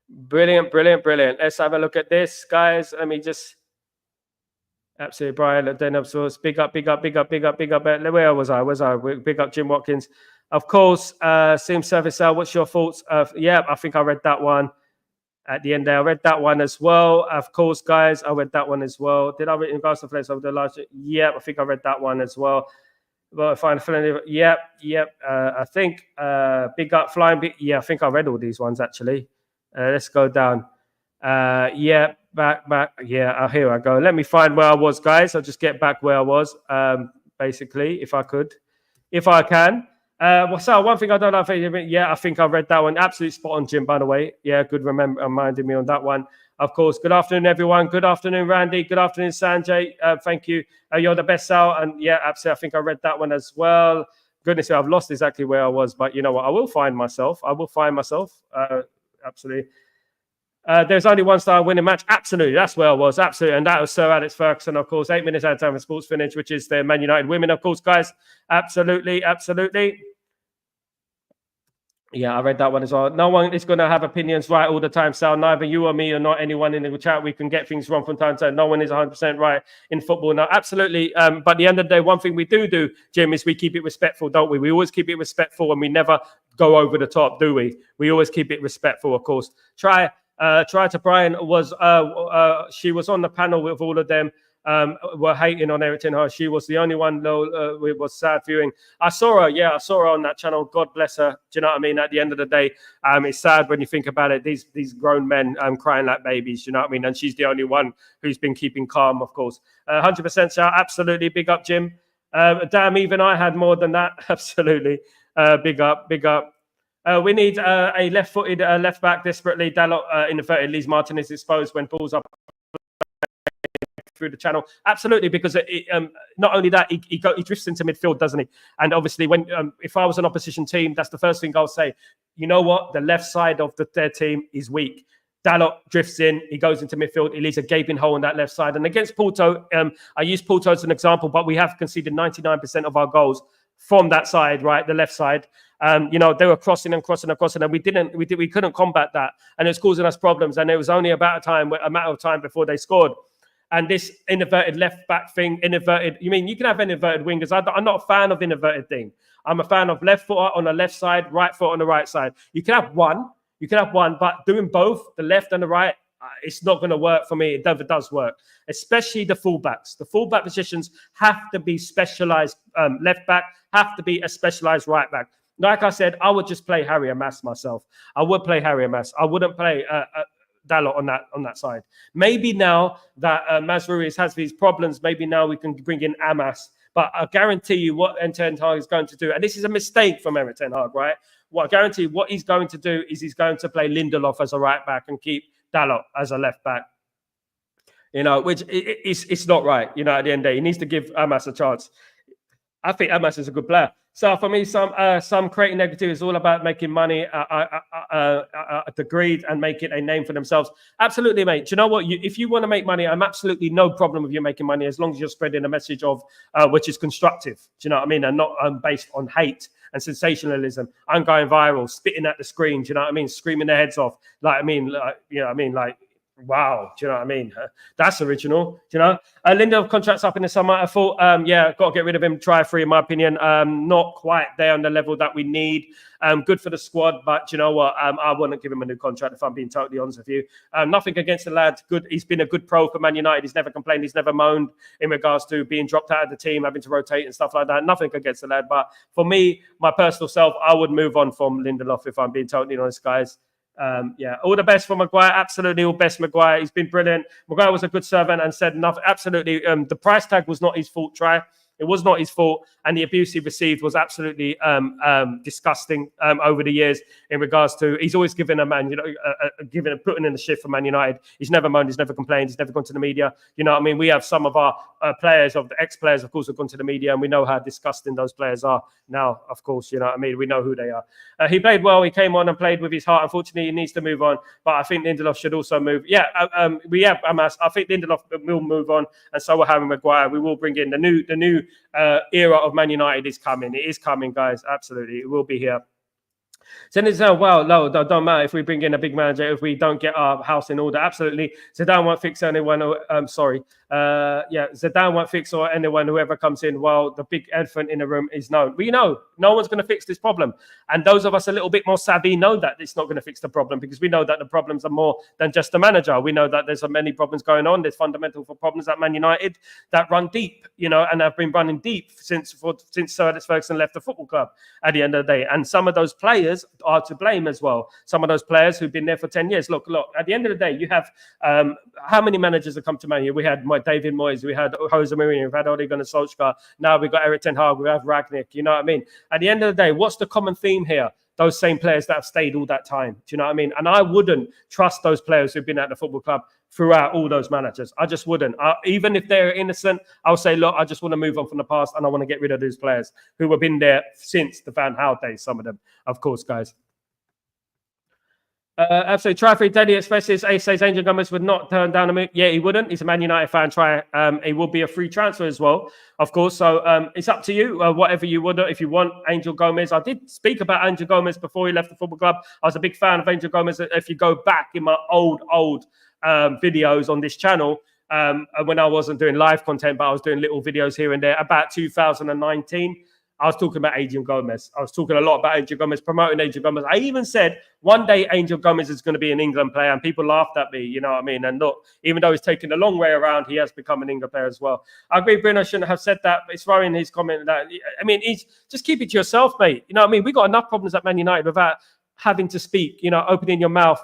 Brilliant, brilliant, brilliant. Let's have a look at this, guys. Let me just. Absolutely, Brian. Then of course, big up. Where was I? Big up, Jim Watkins. Of course, Sim Service. What's your thoughts? Yeah, I think I read that one. At the end there, I read that one as well. Of course, guys, I read that one as well. Did I read in regards to place of the large? Yeah, I think I read that one as well. Well, yep. I think big up flying. Yeah, I think I read all these ones actually. Let's go down. Yeah, back. Yeah, here I go. Let me find where I was, guys. I'll just get back where I was. Basically, if I can. So one thing I don't know if I think I read that one. Absolutely spot on, Jim, by the way. Yeah, good reminding me on that one. Of course, good afternoon, everyone. Good afternoon, Randy. Good afternoon, Sanjay. Thank you. You're the best, Sal. And yeah, absolutely. I think I read that one as well. Goodness, I've lost exactly where I was, but you know what? I will find myself. Absolutely. There's only one star winning match. Absolutely. That's where I was. Absolutely. And that was Sir Alex Ferguson, of course. 8 minutes out of time for Sports Finish, which is the Man United women, of course, guys. Absolutely. Yeah, I read that one as well. No one is going to have opinions right all the time, Sal. Neither you or me or not anyone in the chat. We can get things wrong from time to time. No one is 100% right in football. No, absolutely. But at the end of the day, one thing we do, Jim, is we keep it respectful, don't we? We always keep it respectful and we never go over the top, do we? We always keep it respectful, of course. Try to Brian was she was on the panel with all of them. Were hating on Erik ten Hag. She was the only one though. It was sad viewing. I saw her. Yeah, I saw her on that channel. God bless her. Do you know what I mean? At the end of the day, it's sad when you think about it. These grown men crying like babies. Do you know what I mean? And she's the only one who's been keeping calm. Of course, 100% shout. Absolutely, big up, Jim. Damn, even I had more than that. Absolutely, big up. We need a left-footed left back desperately. Dalot inverted leaves Martinez exposed when balls up through the channel. Absolutely, because not only that, he drifts into midfield, doesn't he? And obviously, when if I was an opposition team, that's the first thing I'll say. You know what? The left side of their team is weak. Dalot drifts in, he goes into midfield, he leaves a gaping hole on that left side. And against Porto, I use Porto as an example, but we have conceded 99% of our goals from that side, right, the left side. They were crossing, and we couldn't combat that, and it's causing us problems. And it was only a matter of time before they scored. And this inverted left back thing, you can have inverted wingers. I'm not a fan of inverted thing. I'm a fan of left foot on the left side, right foot on the right side. You can have one, but doing both, the left and the right, it's not going to work for me. It never does work, especially the fullbacks. The fullback positions have to be specialized. Left back have to be a specialized right back. Like I said, I would just play Harry Amass myself. I would play Harry Amass. I wouldn't play Dalot on that side. Maybe now that Mazraoui has these problems, maybe now we can bring in Amass. But I guarantee you what Ten Hag is going to do, and this is a mistake from Erik ten Hag, right? Well, I guarantee what he's going to do is he's going to play Lindelof as a right back and keep Dalot as a left back. Which it's not right. At the end of the day, he needs to give Amass a chance. I think Amass is a good player. So for me, some creating negative is all about making money, the greed, and making a name for themselves. Absolutely, mate. Do you know what? If you want to make money, I'm absolutely no problem with you making money as long as you're spreading a message of which is constructive. Do you know what I mean? And not based on hate and sensationalism. I'm going viral, spitting at the screen. Do you know what I mean? Screaming their heads off. Wow, do you know what I mean? That's original. Do you know? Lindelof contract's up in the summer. I thought, got to get rid of him. Try free, in my opinion. Not quite there on the level that we need. Good for the squad, but you know what? I wouldn't give him a new contract if I'm being totally honest with you. Nothing against the lad. Good. He's been a good pro for Man United. He's never complained. He's never moaned in regards to being dropped out of the team, having to rotate and stuff like that. Nothing against the lad, but for me, my personal self, I would move on from Lindelof if I'm being totally honest, guys. All the best for Maguire. Absolutely, all best, Maguire. He's been brilliant. Maguire was a good servant and said nothing. Absolutely, the price tag was not his fault. It was not his fault, and the abuse he received was absolutely disgusting over the years. In regards to, he's always given a man, putting in the shift for Man United. He's never moaned, he's never complained, he's never gone to the media. You know what I mean? We have some of our players, of the ex-players, of course, have gone to the media, and we know how disgusting those players are now. Of course, you know what I mean? We know who they are. He played well. He came on and played with his heart. Unfortunately, he needs to move on, but I think Lindelof should also move. I think Lindelof will move on, and so will Harry Maguire. We will bring in the new era of Man United is coming. It is coming, guys. Absolutely, it will be here. So it's no, don't matter if we bring in a big manager if we don't get our house in order. Absolutely, Zidane won't fix anyone. Zidane won't fix or anyone whoever comes in. While the big elephant in the room is known. We know no one's going to fix this problem, and those of us a little bit more savvy know that it's not going to fix the problem because we know that the problems are more than just the manager. We know that there's so many problems going on. There's fundamental problems at Man United that run deep, and have been running deep since Sir Alex Ferguson left the football club. At the end of the day, and some of those players are to blame as well. Some of those players who've been there for 10 years. Look, at the end of the day, you have how many managers have come to Man United? We had David Moyes, we had Jose Mourinho, we've had Ole Gunnar Solskjaer, now we've got Erik ten Hag, we have Rangnick, you know what I mean? At the end of the day, what's the common theme here? Those same players that have stayed all that time. Do you know what I mean? And I wouldn't trust those players who've been at the football club throughout all those managers. I just wouldn't. Even if they're innocent, I'll say, look, I just want to move on from the past and I want to get rid of those players who have been there since the Van Gaal days, some of them, of course, guys. Absolutely. Try free Daily Expresses. Ace says Angel Gomez would not turn down a move. Yeah, he wouldn't. He's a Man United fan. Try. It will be a free transfer as well, of course. So it's up to you. Whatever you would, if you want Angel Gomez. I did speak about Angel Gomez before he left the football club. I was a big fan of Angel Gomez. If you go back in my old videos on this channel, when I wasn't doing live content, but I was doing little videos here and there about 2019. I was talking about Angel Gomez. I was talking a lot about Angel Gomez, promoting Angel Gomez. I even said one day Angel Gomez is going to be an England player, and people laughed at me, you know what I mean? And look, even though he's taken a long way around, he has become an England player as well. I agree, Bruno shouldn't have said that, but it's throwing his comment that, I mean, just keep it to yourself, mate. You know what I mean? We got enough problems at Man United without having to speak, opening your mouth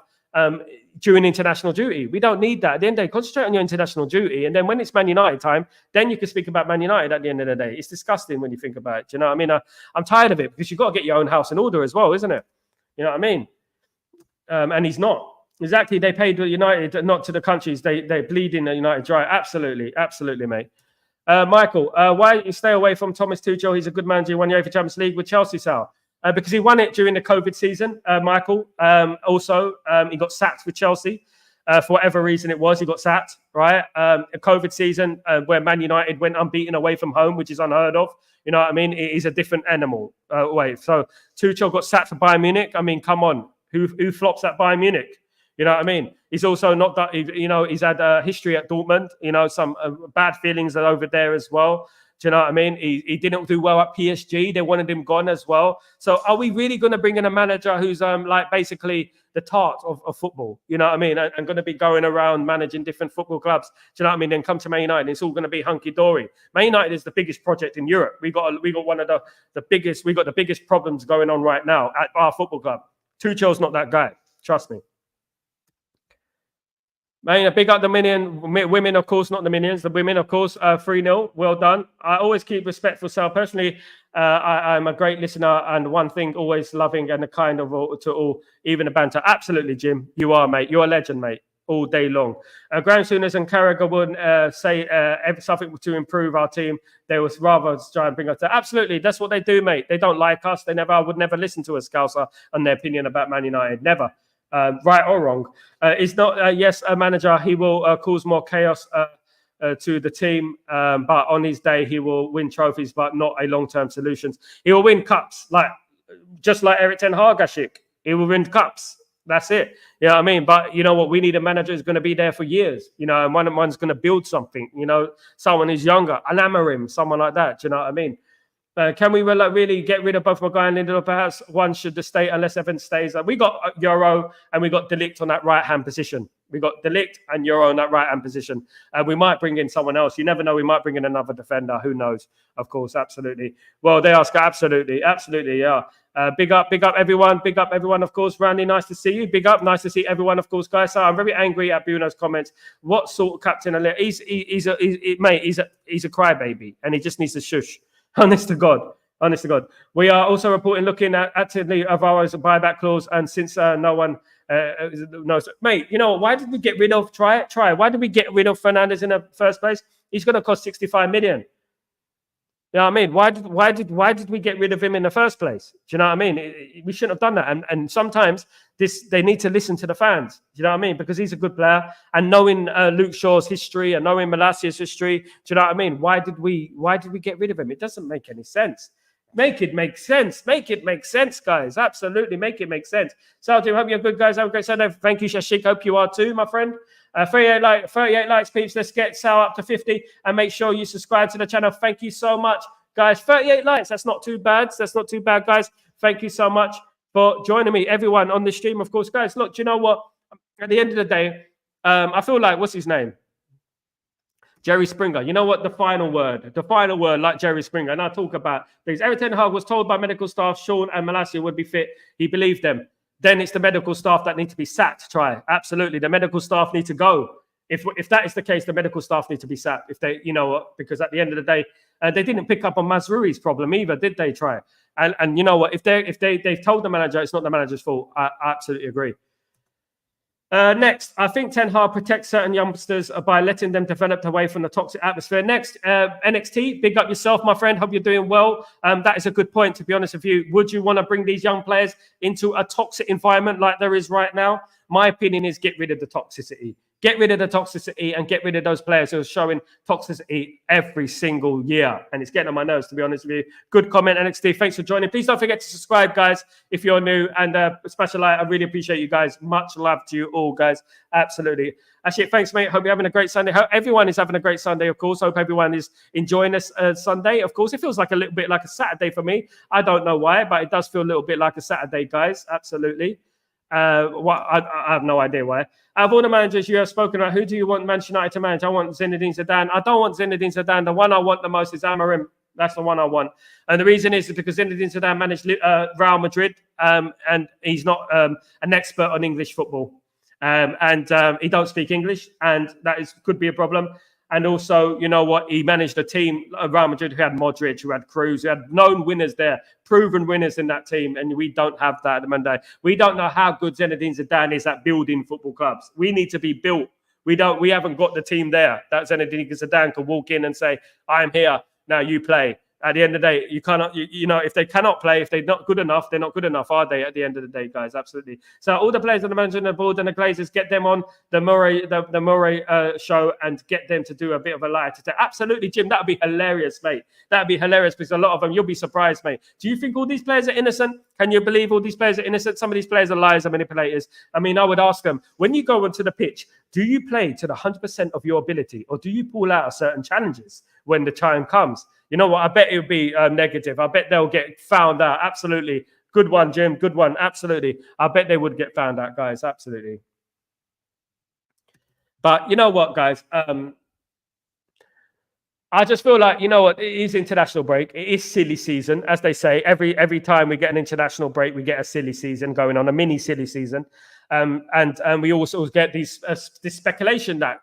during international duty. We don't need that. At the end of the day, concentrate on your international duty. And then when it's Man United time, then you can speak about Man United at the end of the day. It's disgusting when you think about it. You know what I mean? I'm tired of it because you've got to get your own house in order as well, isn't it? You know what I mean? And he's not. Exactly. They paid United, not to the countries. They're bleeding the United dry. Absolutely. Absolutely, mate. Michael, why don't you stay away from Thomas Tuchel? He's a good manager. He won the UEFA Champions League with Chelsea, Sal. Because he won it during the COVID season, Michael. Also, he got sacked with Chelsea. For whatever reason it was, he got sacked, right? A COVID season where Man United went unbeaten away from home, which is unheard of. You know what I mean? It is a different animal. So Tuchel got sacked for Bayern Munich. I mean, come on. Who flops at Bayern Munich? You know what I mean? He's also not that, he's had a history at Dortmund, some bad feelings over there as well. Do you know what I mean? He didn't do well at PSG. They wanted him gone as well. So are we really going to bring in a manager who's like basically the tart of football? You know what I mean? And going to be going around managing different football clubs. Do you know what I mean? Then come to Man United, and it's all going to be hunky dory. Man United is the biggest project in Europe. We got one of the biggest. We got the biggest problems going on right now at our football club. Tuchel's not that guy. Trust me. Man, big up the women, of course, not the minions. The women, of course, 3-0. Well done. I always keep respect for Sal. Personally, I'm a great listener, and one thing, always loving and the kind of to all, even the banter. Absolutely, Jim. You are, mate. You're a legend, mate. All day long. Graham Souness and Carragher would say something to improve our team. They would rather try and bring us to. Absolutely, that's what they do, mate. They don't like us. They would never listen to a Scouser and their opinion about Man United. Never. Right or wrong. It's not, yes, a manager. He will cause more chaos to the team, but on his day, he will win trophies, but not a long-term solutions. He will win cups, just like Erik ten Hag. He will win cups. That's it. You know what I mean? But you know what? We need a manager who's going to be there for years, you know, and one's going to build something, you know, someone who's younger, an Amorim, someone like that. Do you know what I mean? Can we really get rid of both Maguire and Lindelof? Perhaps one should stay unless Evans stays. We got Euro and we got De Ligt on that right-hand position. We got De Ligt and Euro on that right-hand position. We might bring in someone else. You never know. We might bring in another defender. Who knows? Of course, absolutely. Well, they ask, absolutely, yeah. Big up, everyone. Big up, everyone, of course. Randy, nice to see you. Big up, nice to see everyone, of course, guys. So I'm very angry at Bruno's comments. What sort of captain? He's a crybaby, and he just needs to shush. Honest to God. We are also reporting, looking at actively Alvaro's buyback clause, and since no one knows, mate, you know what? Why did we get rid of? Try. Why did we get rid of Fernandes in the first place? He's going to cost 65 million. You know what I mean? Why did we get rid of him in the first place? Do you know what I mean? We shouldn't have done that. And sometimes they need to listen to the fans. Do you know what I mean? Because he's a good player. And knowing Luke Shaw's history and knowing Malacia's history, do you know what I mean? Why did we get rid of him? It doesn't make any sense. Make it make sense. Make it make sense, guys. Absolutely, make it make sense. So, hope you're good, guys. Have a great Sunday. Thank you, Shashik. Hope you are too, my friend. 38 likes, peeps. Let's get Sal up to 50 and make sure you subscribe to the channel. Thank you so much, guys. 38 likes. That's not too bad. Guys. Thank you so much for joining me, everyone on the stream, of course, guys. Look, do you know what? At the end of the day, I feel like, what's his name? Jerry Springer. You know what? The final word, like Jerry Springer. And I'll talk about things. Eric Ten Hag was told by medical staff Sean and Malacia would be fit. He believed them. Then it's the medical staff that need to be sacked. Absolutely. The medical staff need to go. If that is the case, the medical staff need to be sacked. If they, you know what, because at the end of the day, they didn't pick up on Mazraoui's problem either, did they? And you know what? If they've told the manager it's not the manager's fault, I absolutely agree. Next, I think Ten Hag protects certain youngsters by letting them develop away from the toxic atmosphere. Next, NXT, big up yourself, my friend. Hope you're doing well. That is a good point, to be honest with you. Would you want to bring these young players into a toxic environment like there is right now? My opinion is get rid of the toxicity. Get rid of the toxicity and get rid of those players who are showing toxicity every single year. And it's getting on my nerves, to be honest with you. Good comment, NXT. Thanks for joining. Please don't forget to subscribe, guys, if you're new. And smash a like. I really appreciate you guys. Much love to you all, guys. Absolutely. Actually, thanks, mate. Hope you're having a great Sunday. Hope everyone is having a great Sunday, of course. Hope everyone is enjoying this Sunday. Of course, it feels like a little bit like a Saturday for me. I don't know why, but it does feel a little bit like a Saturday, guys. Absolutely. I have no idea why. Out of all the managers you have spoken about, who do you want Manchester United to manage? I want Zinedine Zidane. I don't want Zinedine Zidane. The one I want the most is Amorim. That's the one I want. And the reason is because Zinedine Zidane managed Real Madrid, and he's not an expert on English football. And he don't speak English, and that could be a problem. And also, you know what? He managed a team, Real Madrid, who had Modric, who had Cruz, who had known winners there, proven winners in that team. And we don't have that at the Monday. We don't know how good Zinedine Zidane is at building football clubs. We need to be built. We haven't got the team there that Zinedine Zidane could walk in and say, I'm here, now you play. At the end of the day, you cannot, you know, if they cannot play, if they're not good enough, they're not good enough, are they? At the end of the day, guys, absolutely. So all the players on the manager and the board and the Glazers, get them on the Murray show and get them to do a bit of a lie today. Absolutely, Jim, that'd be hilarious, mate. That'd be hilarious because a lot of them, you'll be surprised, mate. Do you think all these players are innocent? Can you believe all these players are innocent? Some of these players are liars and manipulators. I mean, I would ask them, when you go onto the pitch, do you play to the 100% of your ability, or do you pull out certain challenges when the time comes? You know what? I bet it would be negative. I bet they'll get found out. Absolutely. Good one, Jim. Good one. Absolutely. I bet they would get found out, guys. Absolutely. But you know what, guys? I just feel like, you know what? It is international break. It is silly season, as they say. Every time we get an international break, we get a silly season going on, a mini silly season. And we also get this speculation that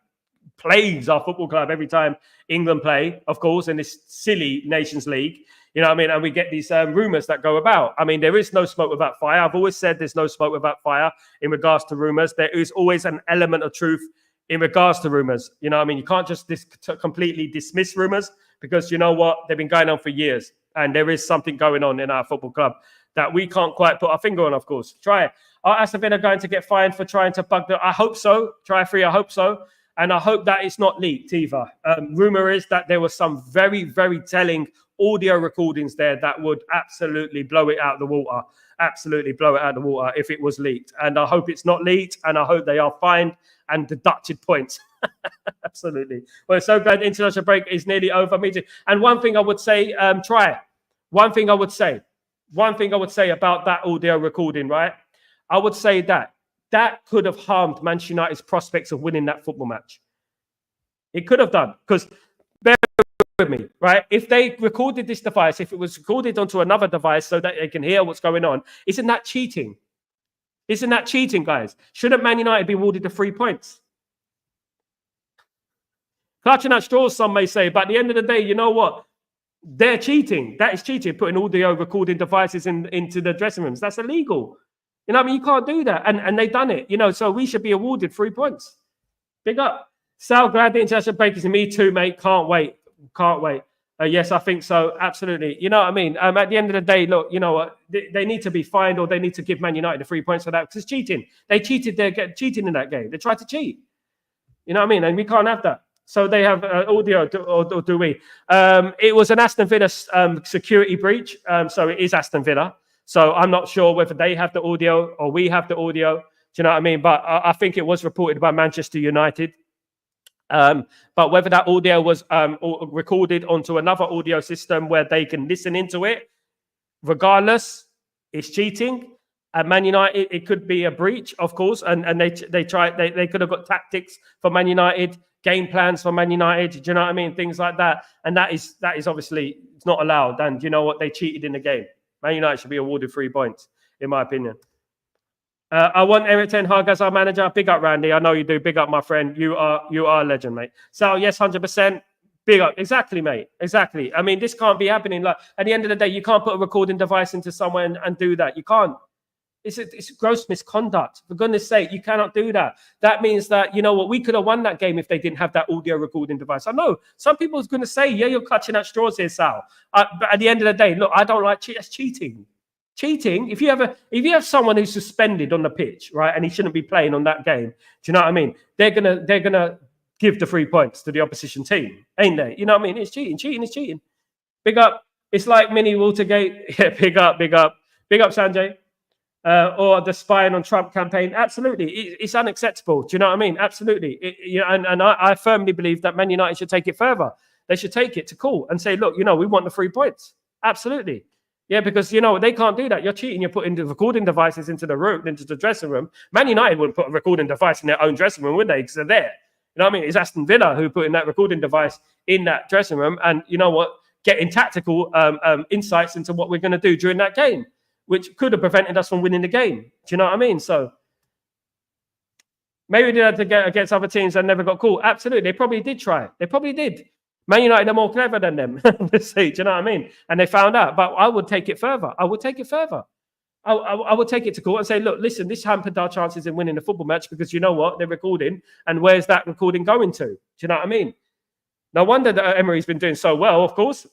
plagues our football club every time England play, of course, in this silly Nations League. You know what I mean? And we get these rumours that go about. I mean, there is no smoke without fire. I've always said there's no smoke without fire in regards to rumours. There is always an element of truth in regards to rumours. You know what I mean? You can't just completely dismiss rumours because, you know what? They've been going on for years. And there is something going on in our football club that we can't quite put our finger on, of course. Try it. Are Aston Villa going to get fined for trying to bug I hope so. Try free. I hope so. And I hope that it's not leaked either. Rumor is that there was some very, very telling audio recordings there that would absolutely blow it out of the water. absolutely blow it out of the water if it was leaked. And I hope it's not leaked, and I hope they are fined and deducted points. Absolutely. Well, so glad the international break is nearly over. Me too. And one thing I would say, one thing I would say about that audio recording, right? I would say that could have harmed Manchester United's prospects of winning that football match. It could have done, because bear with me, right? If they recorded this device, if it was recorded onto another device so that they can hear what's going on, isn't that cheating? Isn't that cheating, guys? Shouldn't Man United be awarded the 3 points? Clutching at straws, some may say, but at the end of the day, you know what? They're cheating. That is cheating, putting audio recording devices into the dressing rooms. That's illegal. You know what I mean? You can't do that. And they've done it, you know, so we should be awarded 3 points. Big up. Sal, glad the international break is me too, mate. Can't wait. Can't wait. Yes, I think so. Absolutely. You know what I mean? At the end of the day, look, you know what? They need to be fined, or they need to give Man United the 3 points for that, because it's cheating. They cheated. They're cheating in that game. They tried to cheat. You know what I mean? And we can't have that. So they have audio, or do we? It was an Aston Villa security breach. So it is Aston Villa. So I'm not sure whether they have the audio or we have the audio. Do you know what I mean? But I think it was reported by Manchester United. But whether that audio was recorded onto another audio system where they can listen into it, regardless, it's cheating. At Man United, it could be a breach, of course, and they could have got tactics for Man United, game plans for Man United. Do you know what I mean? Things like that, and that is obviously it's not allowed. And you know what? They cheated in the game. Man United should be awarded 3 points, in my opinion. I want Eric Ten Hag as our manager. Big up, Randy. I know you do. Big up, my friend. You are a legend, mate. So yes, 100%. Big up. Exactly, mate. Exactly. I mean, this can't be happening. Like at the end of the day, you can't put a recording device into somewhere and do that. You can't. It's gross misconduct. For goodness sake, you cannot do that. That means that, you know what, we could have won that game if they didn't have that audio recording device. I know some people are going to say, yeah, you're clutching at straws here, Sal. But at the end of the day, look, I don't like that's cheating. Cheating. If you have someone who's suspended on the pitch, right, and he shouldn't be playing on that game, do you know what I mean? They're gonna give the 3 points to the opposition team, ain't they? You know what I mean? It's cheating. Cheating is cheating. Big up. It's like mini Watergate. Yeah, big up, Sanjay. Or the spying on Trump campaign. Absolutely. It's unacceptable. Do you know what I mean? Absolutely. And I firmly believe that Man United should take it further. They should take it to court and say, look, you know, we want the 3 points. Absolutely. Yeah, because, you know, they can't do that. You're cheating. You're putting the recording devices into the dressing room. Man United wouldn't put a recording device in their own dressing room, would they? Because they're there. You know what I mean? It's Aston Villa who put in that recording device in that dressing room. And you know what? Getting tactical insights into what we're going to do during that game, which could have prevented us from winning the game. Do you know what I mean? So maybe they had to get against other teams and never got caught. Absolutely. They probably did try it. They probably did. Man United are more clever than them. Do you know what I mean? And they found out. But I would take it further. I would take it to court and say, look, listen, this hampered our chances in winning the football match because you know what? They're recording. And where's that recording going to? Do you know what I mean? No wonder that Emery's been doing so well, of course.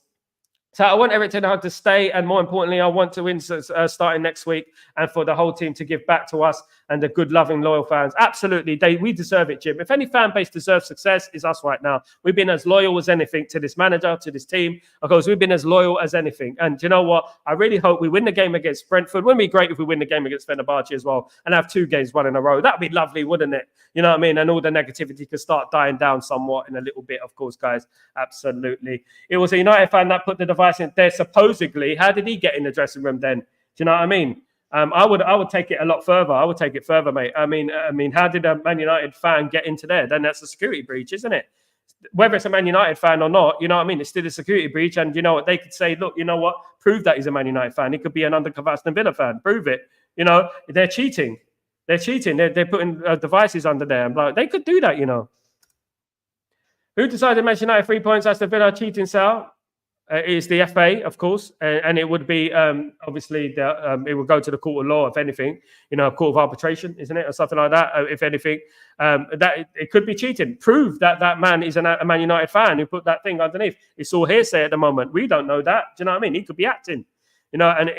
So I want Eric Ten Hag to stay, and more importantly, I want to win starting next week, and for the whole team to give back to us and the good, loving, loyal fans. Absolutely, we deserve it, Jim. If any fan base deserves success, it's us right now. We've been as loyal as anything to this manager, to this team. Of course, we've been as loyal as anything. And you know what? I really hope we win the game against Brentford. Wouldn't it be great if we win the game against Fenerbahce as well and have 2 games won in a row? That'd be lovely, wouldn't it? You know what I mean? And all the negativity could start dying down somewhat in a little bit, of course, guys. Absolutely. It was a United fan that put the device in there supposedly. How did he get in the dressing room then? Do you know what I mean? I would take it a lot further. I would take it further, mate. I mean, how did a Man United fan get into there? Then that's a security breach, isn't it? Whether it's a Man United fan or not, you know what I mean? It's still a security breach. And you know what? They could say, look, you know what? Prove that he's a Man United fan. He could be an undercover Aston Villa fan. Prove it. You know, they're cheating. They're cheating. They're putting devices under there. I'm like, they could do that, you know. Who decided Manchester United 3 points? Aston Villa cheating, Sal? It's the FA, of course, and it would be obviously it would go to the court of law, if anything, you know, a court of arbitration, isn't it, or something like that? If anything, that it could be cheating. Prove that man is a Man United fan who put that thing underneath. It's all hearsay at the moment. We don't know that. Do you know what I mean? He could be acting, you know, and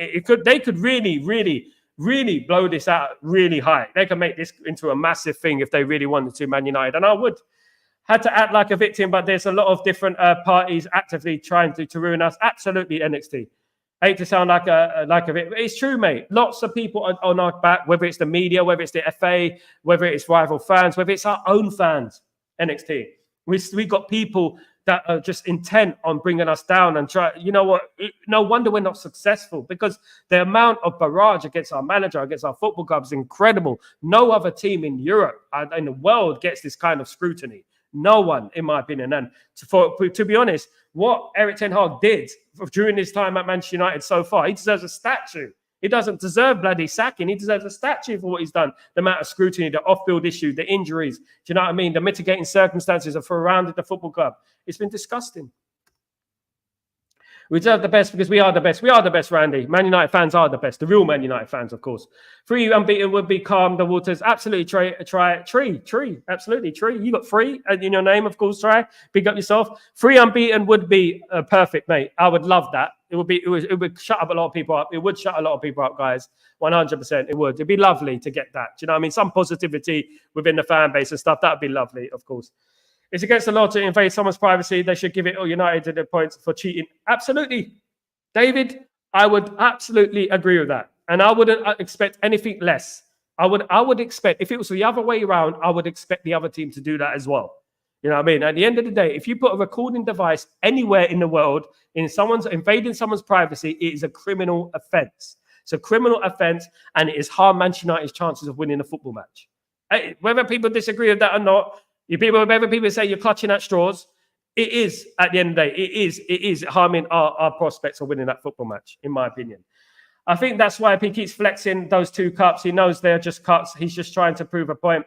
they could really blow this out really high. They can make this into a massive thing if they really wanted to, Man United, and I would. Had to act like a victim, but there's a lot of different parties actively trying to ruin us. Absolutely, NXT. I hate to sound like a bit, but it's true, mate. Lots of people are on our back, whether it's the media, whether it's the FA, whether it's rival fans, whether it's our own fans. NXT, we got people that are just intent on bringing us down and try. You know what? No wonder we're not successful, because the amount of barrage against our manager, against our football club is incredible. No other team in Europe in the world gets this kind of scrutiny. No one, in my opinion. And to be honest, what Erik ten Hag did during his time at Manchester United so far, he deserves a statue. He doesn't deserve bloody sacking. He deserves a statue for what he's done. The amount of scrutiny, the off-field issue, the injuries, do you know what I mean? The mitigating circumstances have surrounded the football club. It's been disgusting. We deserve the best because we are the best. We are the best, Randy. Man United fans are the best. The real Man United fans, of course. 3 unbeaten would be calm the waters. Absolutely, Tree. Absolutely, Tree. You got 3 in your name, of course, Trey. Big up yourself. 3 unbeaten would be perfect, mate. I would love that. It would shut up a lot of people up. It would shut a lot of people up, guys. 100%. It would. It'd be lovely to get that. Do you know what I mean? Some positivity within the fan base and stuff. That would be lovely, of course. It's against the law to invade someone's privacy. They should give it all United the points for cheating. Absolutely. David, I would absolutely agree with that. And I wouldn't expect anything less. I would expect, if it was the other way around, I would expect the other team to do that as well. You know what I mean? At the end of the day, if you put a recording device anywhere in the world, invading someone's privacy, it is a criminal offence. It's a criminal offence, and it has harmed Manchester United's chances of winning a football match. Whether people disagree with that or not, whether people say you're clutching at straws, it is, at the end of the day, it is harming our prospects of winning that football match, in my opinion. I think that's why he keeps flexing those 2 cups. He knows they're just cups. He's just trying to prove a point.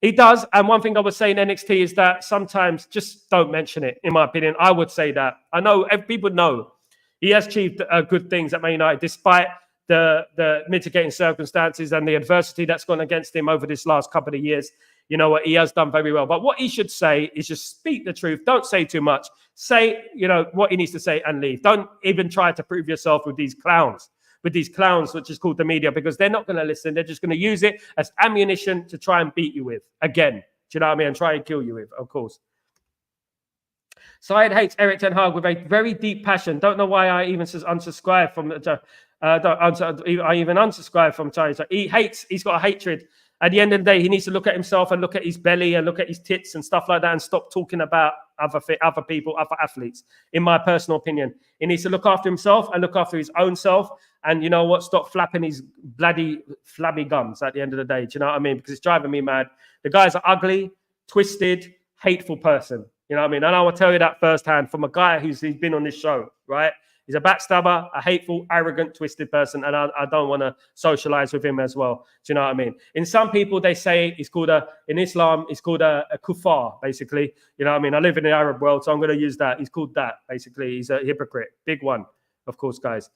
He does. And one thing I would say in NXT is that sometimes just don't mention it, in my opinion. I would say that. I know people know he has achieved good things at Man United, despite the mitigating circumstances and the adversity that's gone against him over this last couple of years. You know what? He has done very well. But what he should say is just speak the truth. Don't say too much. Say, what he needs to say and leave. Don't even try to prove yourself with these clowns, which is called the media, because they're not going to listen. They're just going to use it as ammunition to try and beat you with again. Do you know what I mean? And try and kill you with, of course. Syed hates Erik ten Hag with a very deep passion. Don't know why I even unsubscribe from I even unsubscribe from Syed. He's got a hatred. At the end of the day, he needs to look at himself and look at his belly and look at his tits and stuff like that, and stop talking about other people, other athletes. In my personal opinion, he needs to look after himself and look after his own self. And you know what? Stop flapping his bloody flabby gums at the end of the day. Do you know what I mean? Because it's driving me mad. The guy's an ugly, twisted, hateful person. You know what I mean? And I will tell you that firsthand from a guy he's been on this show, right? He's a backstabber, a hateful, arrogant, twisted person, and I don't want to socialize with him as well. Do you know what I mean? In some people, they say in Islam, it's called a kuffar, basically. You know what I mean? I live in the Arab world, so I'm going to use that. He's called that, basically. He's a hypocrite. Big one, of course, guys.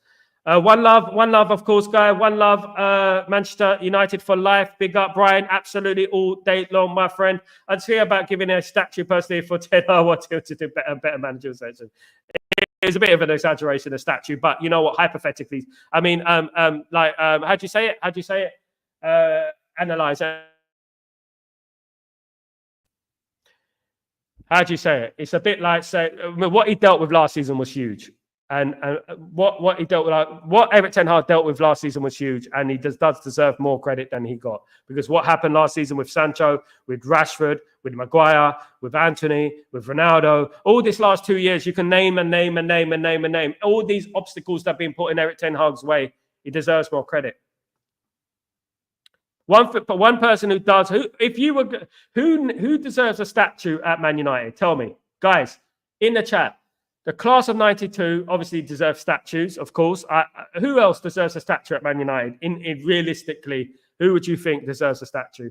One love, of course, guy. One love, Manchester United for life. Big up, Brian. Absolutely all day long, my friend. I'd say about giving a statue personally for Ted Howard to do better manager section. It's a bit of an exaggeration, a statue, but you know what? Hypothetically, I mean, how do you say it? Analyze it. How do you say it? It's a bit like what he dealt with last season was huge. And what he dealt with, what Erik ten Hag dealt with last season was huge, and he does deserve more credit than he got, because what happened last season with Sancho, with Rashford, with Maguire, with Anthony, with Ronaldo, all this last 2 years, you can name all these obstacles that have been put in Erik ten Hag's way. He deserves more credit. One person who does, who deserves a statue at Man United? Tell me, guys, in the chat. The class of 92 obviously deserves statues, of course. Who else deserves a statue at Man United? Realistically, who would you think deserves a statue?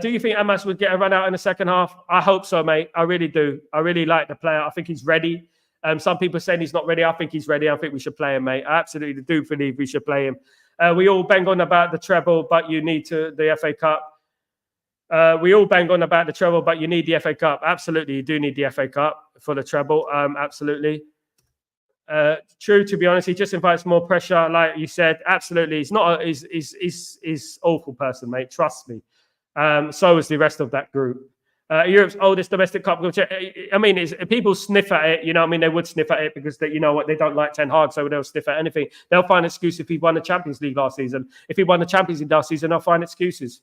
Do you think Amas would get a run out in the second half? I hope so, mate. I really do. I really like the player. I think he's ready. Some people saying he's not ready. I think he's ready. I think we should play him, mate. I absolutely do believe we should play him. We all bang on about the treble, but you need the FA Cup. We all bang on about the treble, but you need the FA Cup. Absolutely, you do need the FA Cup for the treble. Absolutely. True, to be honest, he just invites more pressure, like you said. Absolutely, he's not. He's awful person, mate. Trust me. So is the rest of that group. Europe's oldest domestic cup. I mean, people sniff at it. You know, what I mean, they would sniff at it because you know what, they don't like Ten Hag, so they'll sniff at anything. They'll find excuse if he won the Champions League last season. If he won the Champions League last season, they'll find excuses.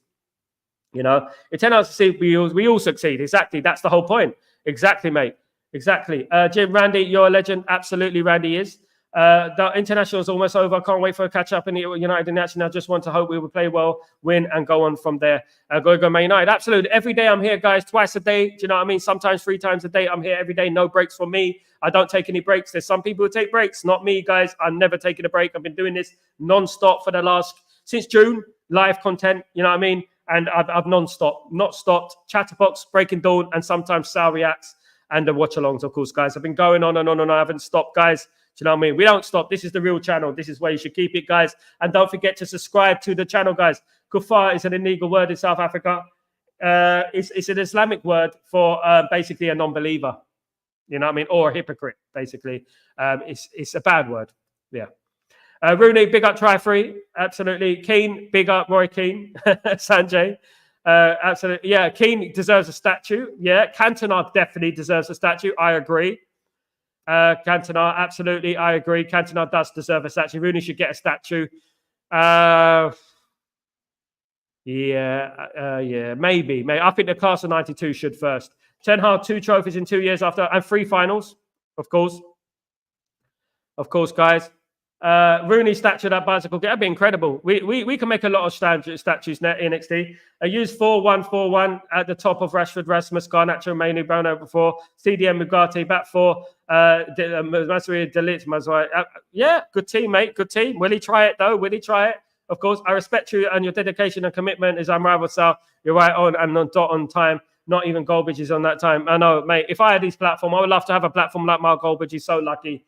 You know, if Ten Hag succeed, we all succeed. Exactly, that's the whole point. Exactly, mate. Exactly. Jim, Randy, you're a legend. Absolutely, Randy is. The international is almost over. Can't wait for a catch up in the United Nations. I just want to hope we will play well, win, and go on from there. Go Man United. Absolutely. Every day I'm here, guys. Twice a day. Do you know what I mean? Sometimes 3 times a day. I'm here every day. No breaks for me. I don't take any breaks. There's some people who take breaks. Not me, guys. I'm never taking a break. I've been doing this non-stop for since June. Live content. You know what I mean? And I've non-stop, not stopped. Chatterbox, Breaking Dawn, and sometimes Sal Reacts and the watch-alongs, of course, guys. I've been going on and on and I haven't stopped, guys. Do you know what I mean? We don't stop. This is the real channel. This is where you should keep it, guys. And don't forget to subscribe to the channel, guys. Kufar is an illegal word in South Africa. It's an Islamic word for basically a non-believer. You know what I mean? Or a hypocrite, basically. It's a bad word. Yeah. Rooney, big up Try-Free. Absolutely. Keane, big up Roy Keane. Sanjay. Absolutely. Yeah, Keane deserves a statue. Yeah, Cantona definitely deserves a statue. I agree. Cantona, absolutely, I agree. Cantona does deserve a statue. Rooney should get a statue. Yeah, maybe. I think the class of 92 should first. Ten Hag, 2 trophies in 2 years after, and 3 finals, of course. Of course, guys. Rooney statue, that bicycle, that'd be incredible. We can make a lot of statues net NXT. Use 4-1-4-1 at the top of Rashford, Rasmus, Garnacho, Mainu, Bruno before CDM, Mugati, back 4, Masri, Delit, yeah, good team, mate, good team. Will he try it though? Will he try it? Of course, I respect you and your dedication and commitment is unrivaled, Sal. You're right on and on dot on time. Not even Goldbridge is on that time. I know, mate. If I had his platform, I would love to have a platform like Mark Goldbridge. He's so lucky.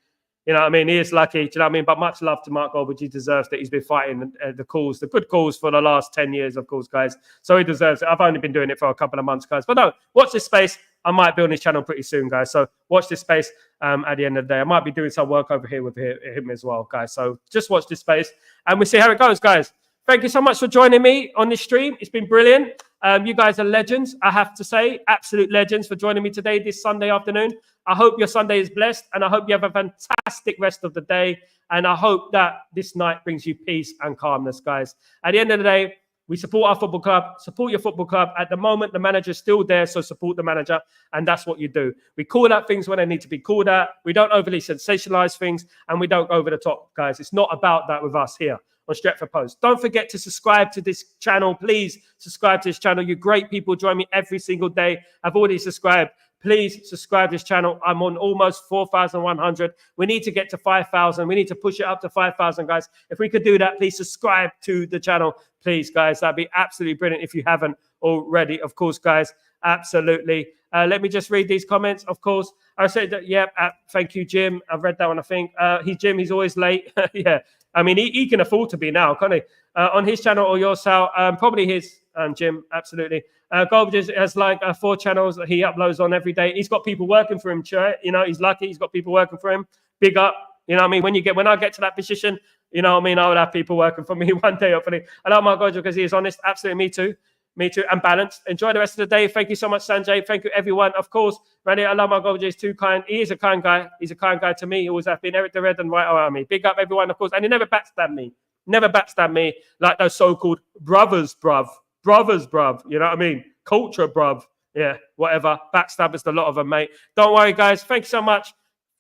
You know what I mean? He is lucky. Do you know what I mean? But much love to Mark Goldbridge. He deserves that. He's been fighting the good cause for the last 10 years, of course, guys. So he deserves it. I've only been doing it for a couple of months, guys. But no, watch this space. I might be on his channel pretty soon, guys. So watch this space at the end of the day. I might be doing some work over here with him as well, guys. So just watch this space and we'll see how it goes, guys. Thank you so much for joining me on this stream. It's been brilliant. You guys are legends, I have to say. Absolute legends for joining me today, this Sunday afternoon. I hope your Sunday is blessed and I hope you have a fantastic rest of the day. And I hope that this night brings you peace and calmness, guys. At the end of the day, we support our football club, support your football club. At the moment, the manager's still there, so support the manager. And that's what you do. We call out things when they need to be called out. We don't overly sensationalize things and we don't go over the top, guys. It's not about that with us here on Stretford Post. Don't forget to subscribe to this channel. Please subscribe to this channel. You great people join me every single day. I've already subscribed. Please subscribe to this channel. I'm on almost 4,100. We need to get to 5,000. We need to push it up to 5,000, guys. If we could do that, please subscribe to the channel. Please, guys. That'd be absolutely brilliant if you haven't already. Of course, guys. Absolutely. Let me just read these comments. Of course, I said that. Yeah. Thank you, Jim. I've read that one, I think. Jim, he's always late. Yeah. I mean, he can afford to be now, can't he? On his channel or yours, Sal? Probably his, Jim. Absolutely. Goldbridge has like 4 channels that he uploads on every day. He's got people working for him, you know, he's lucky. He's got people working for him. Big up. You know what I mean? When I get to that position, you know what I mean? I would have people working for me one day, hopefully. I love my Goldbridge because he is honest. Absolutely. Me too. And balanced. Enjoy the rest of the day. Thank you so much, Sanjay. Thank you, everyone. Of course, Randy, I love my Goldbridge. He's too kind. He is a kind guy. He's a kind guy to me. He always has been. Eric the Red and White Army. Big up, everyone, of course. And he never backstabbed me. Never backstabbed me like those so-called brothers, bruv. Brothers, bruv. You know what I mean? Culture, bruv. Yeah, whatever. Backstabbers, a lot of them, mate. Don't worry, guys. Thank you so much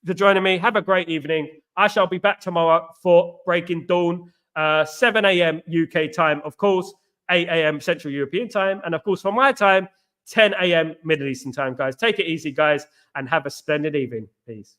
for joining me. Have a great evening. I shall be back tomorrow for Breaking Dawn, 7 a.m. UK time, of course, 8 a.m. Central European time, and of course, for my time, 10 a.m. Middle Eastern time, guys. Take it easy, guys, and have a splendid evening. Peace.